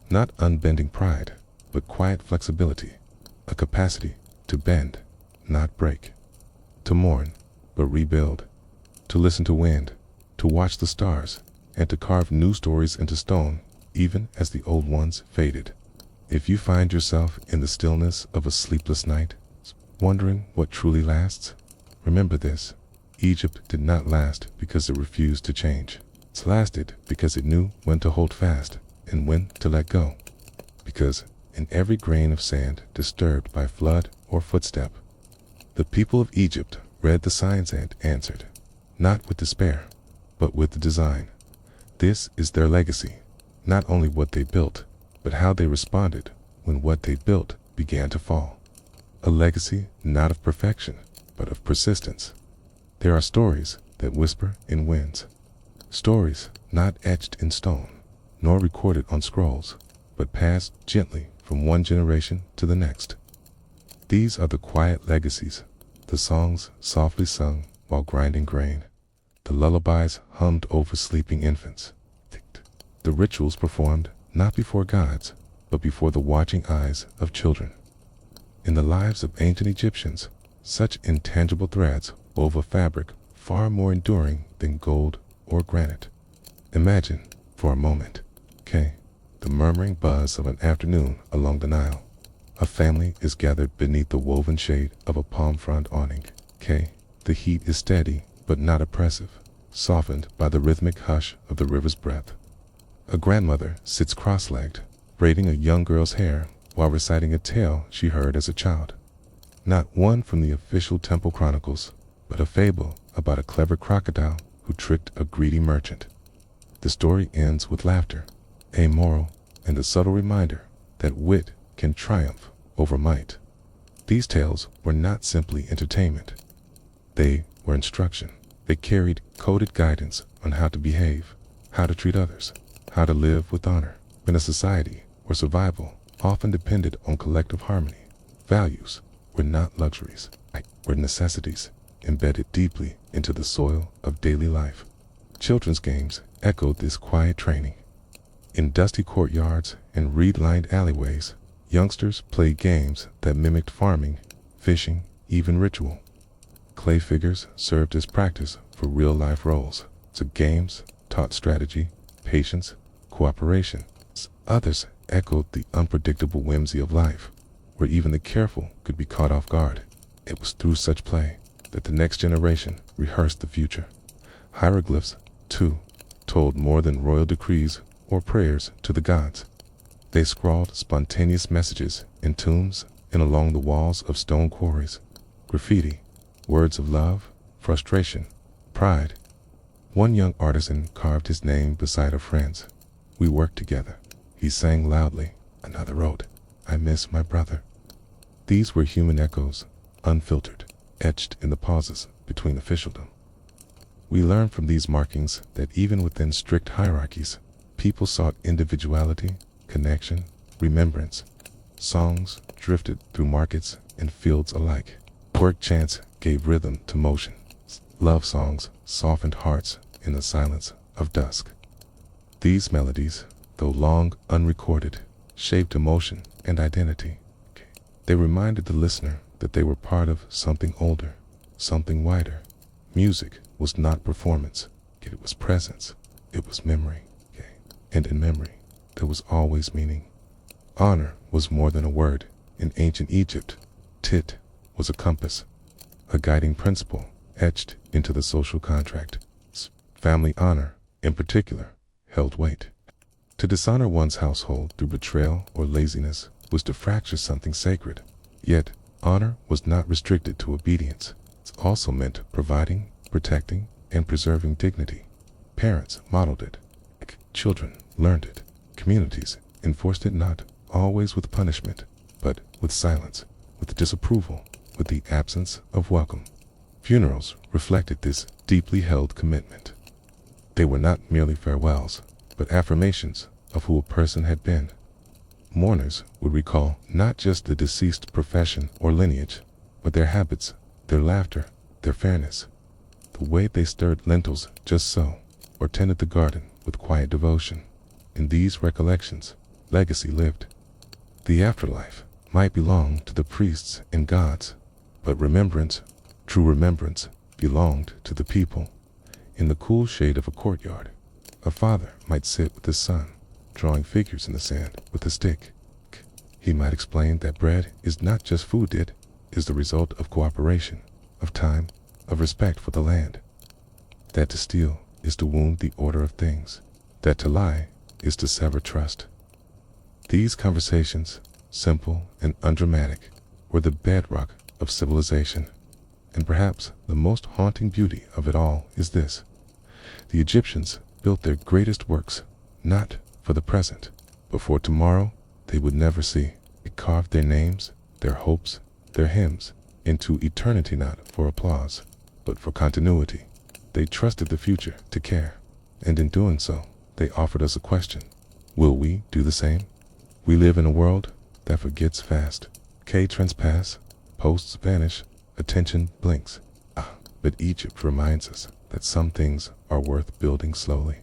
Not unbending pride, but quiet flexibility, a capacity to bend, not break. To mourn, but rebuild. To listen to wind, to watch the stars, and to carve new stories into stone, even as the old ones faded. If you find yourself in the stillness of a sleepless night, wondering what truly lasts, remember this: Egypt did not last because it refused to change. It lasted because it knew when to hold fast and when to let go. Because in every grain of sand disturbed by flood or footstep, the people of Egypt read the signs and answered, not with despair, but with the design. This is their legacy, not only what they built, but how they responded when what they built began to fall. A legacy not of perfection, but of persistence. There are stories that whisper in winds. Stories not etched in stone, nor recorded on scrolls, but passed gently from one generation to the next. These are the quiet legacies, the songs softly sung while grinding grain, the lullabies hummed over sleeping infants, the rituals performed not before gods, but before the watching eyes of children. In the lives of ancient Egyptians, such intangible threads wove a fabric far more enduring than gold or granite. Imagine, for a moment, the murmuring buzz of an afternoon along the Nile. A family is gathered beneath the woven shade of a palm frond awning. The heat is steady but not oppressive, softened by the rhythmic hush of the river's breath. A grandmother sits cross-legged, braiding a young girl's hair while reciting a tale she heard as a child. Not one from the official temple chronicles, but a fable about a clever crocodile who tricked a greedy merchant. The story ends with laughter, a moral, and a subtle reminder that wit can triumph over might. These tales were not simply entertainment. They were instruction. They carried coded guidance on how to behave, how to treat others, how to live with honor. In a society where survival often depended on collective harmony, values were not luxuries, were necessities embedded deeply into the soil of daily life. Children's games echoed this quiet training. In dusty courtyards and reed-lined alleyways, youngsters played games that mimicked farming, fishing, even ritual. Clay figures served as practice for real-life roles. So games taught strategy, patience, cooperation. Others echoed the unpredictable whimsy of life, where even the careful could be caught off guard. It was through such play that the next generation rehearsed the future. Hieroglyphs, too, told more than royal decrees or prayers to the gods. They scrawled spontaneous messages in tombs and along the walls of stone quarries. Graffiti, words of love, frustration, pride. One young artisan carved his name beside a friend's. We worked together. He sang loudly. Another wrote, I miss my brother. These were human echoes, unfiltered, etched in the pauses between officialdom. We learned from these markings that even within strict hierarchies, people sought individuality, connection, remembrance. Songs drifted through markets and fields alike. Work chants gave rhythm to motion. Love songs softened hearts in the silence of dusk. These melodies, though long unrecorded, shaped emotion and identity. They reminded the listener that they were part of something older, something wider. Music was not performance, it was presence, it was memory. And in memory, there was always meaning. Honor was more than a word. In ancient Egypt, tit was a compass, a guiding principle etched into the social contract. Family honor, in particular, held weight. To dishonor one's household through betrayal or laziness was to fracture something sacred. Yet, honor was not restricted to obedience. It also meant providing, protecting, and preserving dignity. Parents modeled it. Children learned it. Communities enforced it not always with punishment, but with silence, with disapproval, with the absence of welcome. Funerals reflected this deeply held commitment. They were not merely farewells, but affirmations of who a person had been. Mourners would recall not just the deceased profession or lineage, but their habits, their laughter, their fairness, the way they stirred lentils just so, or tended the garden with quiet devotion. In these recollections, legacy lived. The afterlife might belong to the priests and gods, but remembrance, true remembrance, belonged to the people. In the cool shade of a courtyard, a father might sit with his son, drawing figures in the sand with a stick. He might explain that bread is not just food, it is the result of cooperation, of time, of respect for the land. That to steal is to wound the order of things, that to lie is to sever trust. These conversations, simple and undramatic, were the bedrock of civilization. And perhaps the most haunting beauty of it all is this. The Egyptians built their greatest works, not for the present, but for tomorrow they would never see. They carved their names, their hopes, their hymns into eternity, not for applause, but for continuity. They trusted the future to care, and in doing so, they offered us a question. Will we do the same? We live in a world that forgets fast. Trends pass, posts vanish, attention blinks. But Egypt reminds us that some things are worth building slowly.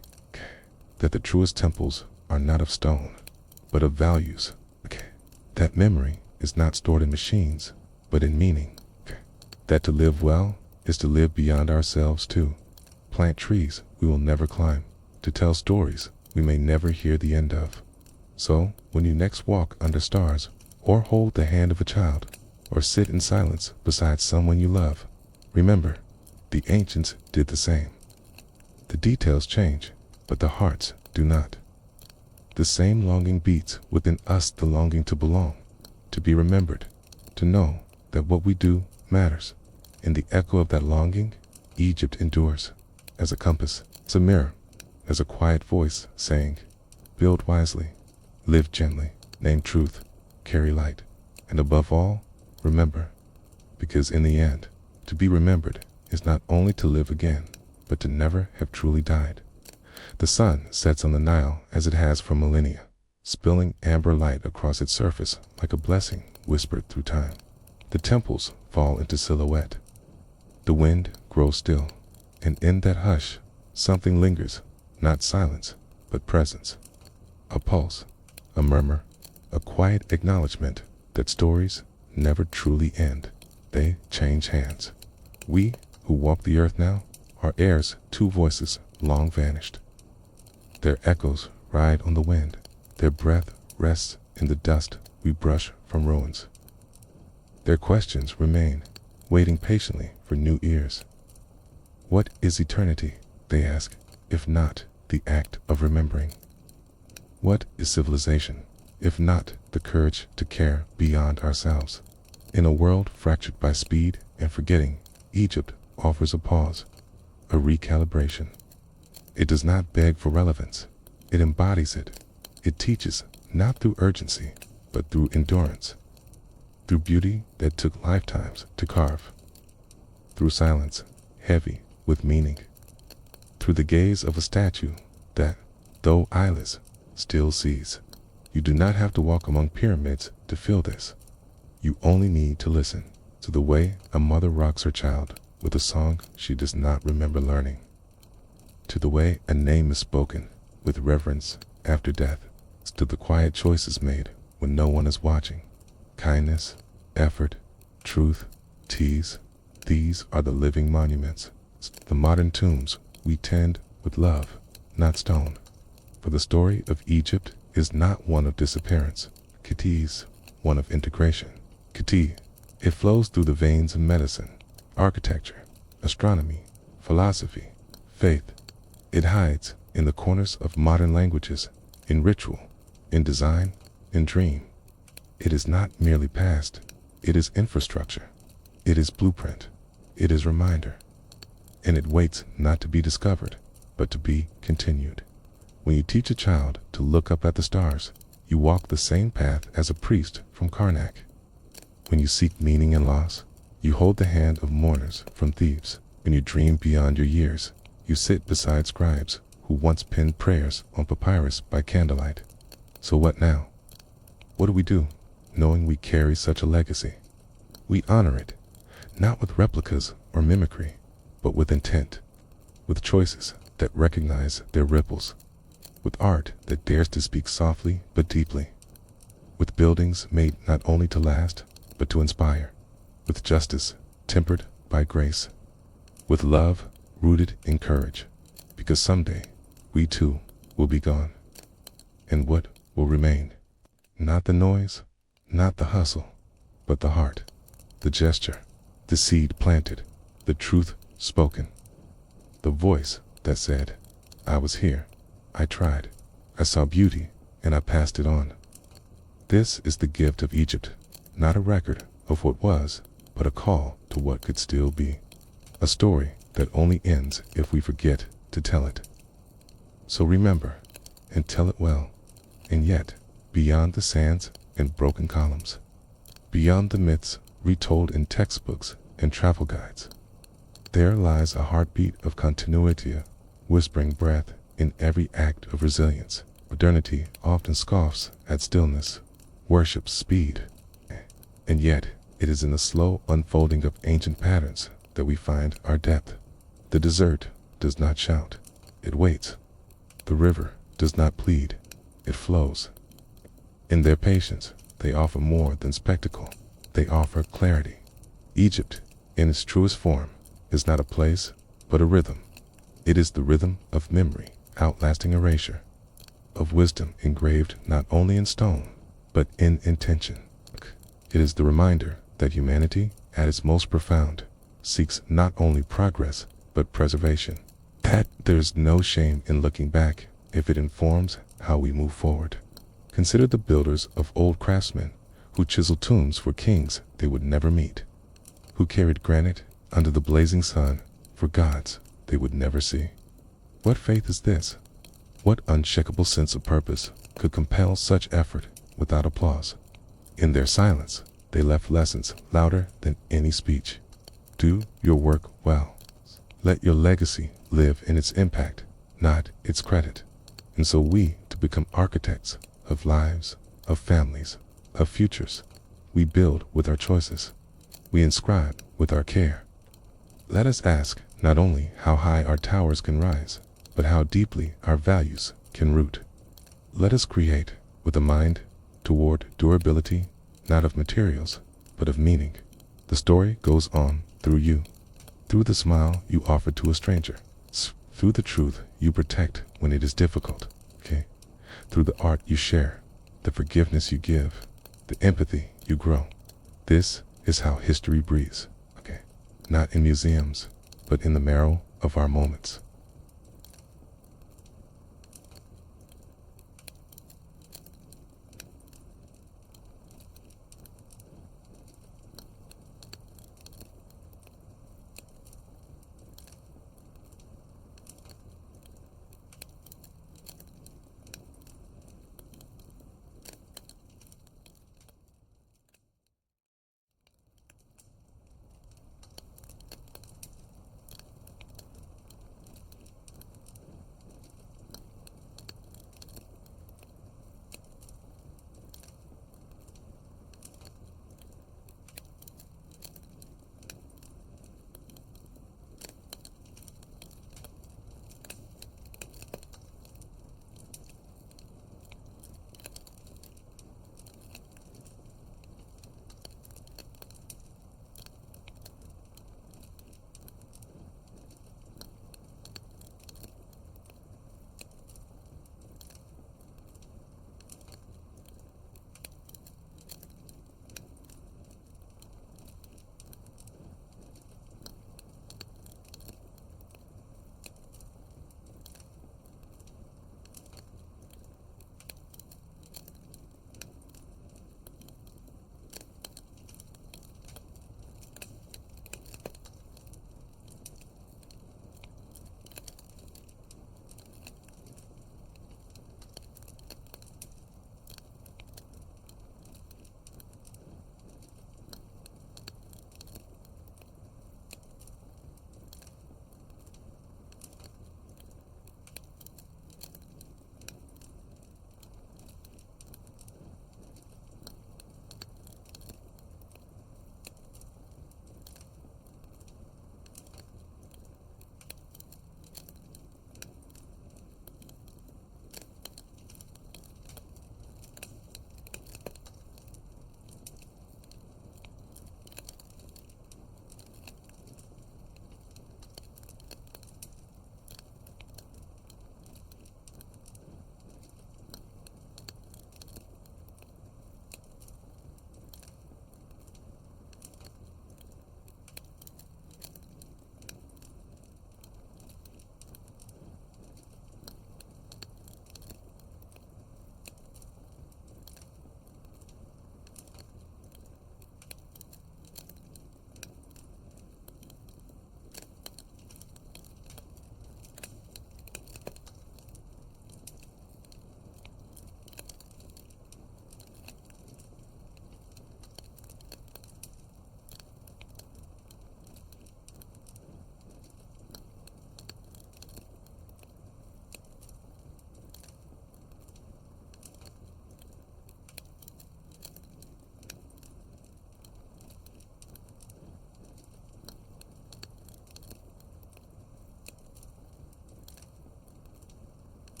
That the truest temples are not of stone, but of values. That memory is not stored in machines, but in meaning. That to live well is to live beyond ourselves too. Plant trees we will never climb, to tell stories we may never hear the end of. So, when you next walk under stars, or hold the hand of a child, or sit in silence beside someone you love, remember, the ancients did the same. The details change, but the hearts do not. The same longing beats within us, the longing to belong, to be remembered, to know that what we do matters. In the echo of that longing, Egypt endures, as a compass, as a mirror, as a quiet voice saying, build wisely, live gently, name truth, carry light, and above all, remember. Because in the end, to be remembered is not only to live again, but to never have truly died. The sun sets on the Nile as it has for millennia, spilling amber light across its surface like a blessing whispered through time. The temples fall into silhouette. The wind grows still, and in that hush, something lingers, not silence, but presence. A pulse, a murmur, a quiet acknowledgement that stories never truly end. They change hands. We, who walk the earth now, are heirs to voices long vanished. Their echoes ride on the wind. Their breath rests in the dust we brush from ruins. Their questions remain, waiting patiently for new ears. What is eternity, they ask, if not the act of remembering? What is civilization, if not the courage to care beyond ourselves? In a world fractured by speed and forgetting, Egypt offers a pause, a recalibration. It does not beg for relevance. It embodies it. It teaches not through urgency, but through endurance, through beauty that took lifetimes to carve, through silence heavy with meaning, through the gaze of a statue that, though eyeless, still sees. You do not have to walk among pyramids to feel this. You only need to listen to the way a mother rocks her child with a song she does not remember learning, to the way a name is spoken with reverence after death, to the quiet choices made when no one is watching. Kindness, effort, truth, tease, these are the living monuments, the modern tombs we tend with love, not stone. For the story of Egypt is not one of disappearance. Kati's one of integration. Kati, it flows through the veins of medicine, architecture, astronomy, philosophy, faith. It hides in the corners of modern languages, in ritual, in design, in dream. It is not merely past, it is infrastructure. It is blueprint. It is reminder. And it waits not to be discovered, but to be continued. When you teach a child to look up at the stars, you walk the same path as a priest from Karnak. When you seek meaning in loss, you hold the hand of mourners from thieves. When you dream beyond your years, you sit beside scribes who once penned prayers on papyrus by candlelight. So what now? What do we do, knowing we carry such a legacy? We honor it, not with replicas or mimicry, but with intent, with choices that recognize their ripples, with art that dares to speak softly but deeply, with buildings made not only to last, but to inspire, with justice tempered by grace, with love rooted in courage, because someday we too will be gone. And what will remain? Not the noise, not the hustle, but the heart, the gesture, the seed planted, the truth spoken, the voice that said, I was here, I tried, I saw beauty, and I passed it on. This is the gift of Egypt, not a record of what was, but a call to what could still be. A story that only ends if we forget to tell it. So remember, and tell it well, and yet, beyond the sands and broken columns, beyond the myths retold in textbooks and travel guides, there lies a heartbeat of continuity, whispering breath in every act of resilience. Modernity often scoffs at stillness, worships speed, and yet it is in the slow unfolding of ancient patterns that we find our depth. The desert does not shout, it waits. The river does not plead, it flows. In their patience, they offer more than spectacle. They offer clarity. Egypt, in its truest form, is not a place, but a rhythm. It is the rhythm of memory, outlasting erasure, of wisdom engraved not only in stone, but in intention. It is the reminder that humanity, at its most profound, seeks not only progress, but preservation. That there is no shame in looking back if it informs how we move forward. Consider the builders of old craftsmen who chiseled tombs for kings they would never meet, who carried granite under the blazing sun for gods they would never see. What faith is this? What unshakable sense of purpose could compel such effort without applause? In their silence, they left lessons louder than any speech. Do your work well. Let your legacy live in its impact, not its credit. And so we, to become architects of lives, of families, of futures, we build with our choices. We inscribe with our care. Let us ask not only how high our towers can rise, but how deeply our values can root. Let us create with a mind toward durability, not of materials, but of meaning. The story goes on through you, through the smile you offer to a stranger, through the truth you protect when it is difficult, through the art you share, the forgiveness you give, the empathy you grow. This is how history breathes, not in museums, but in the marrow of our moments.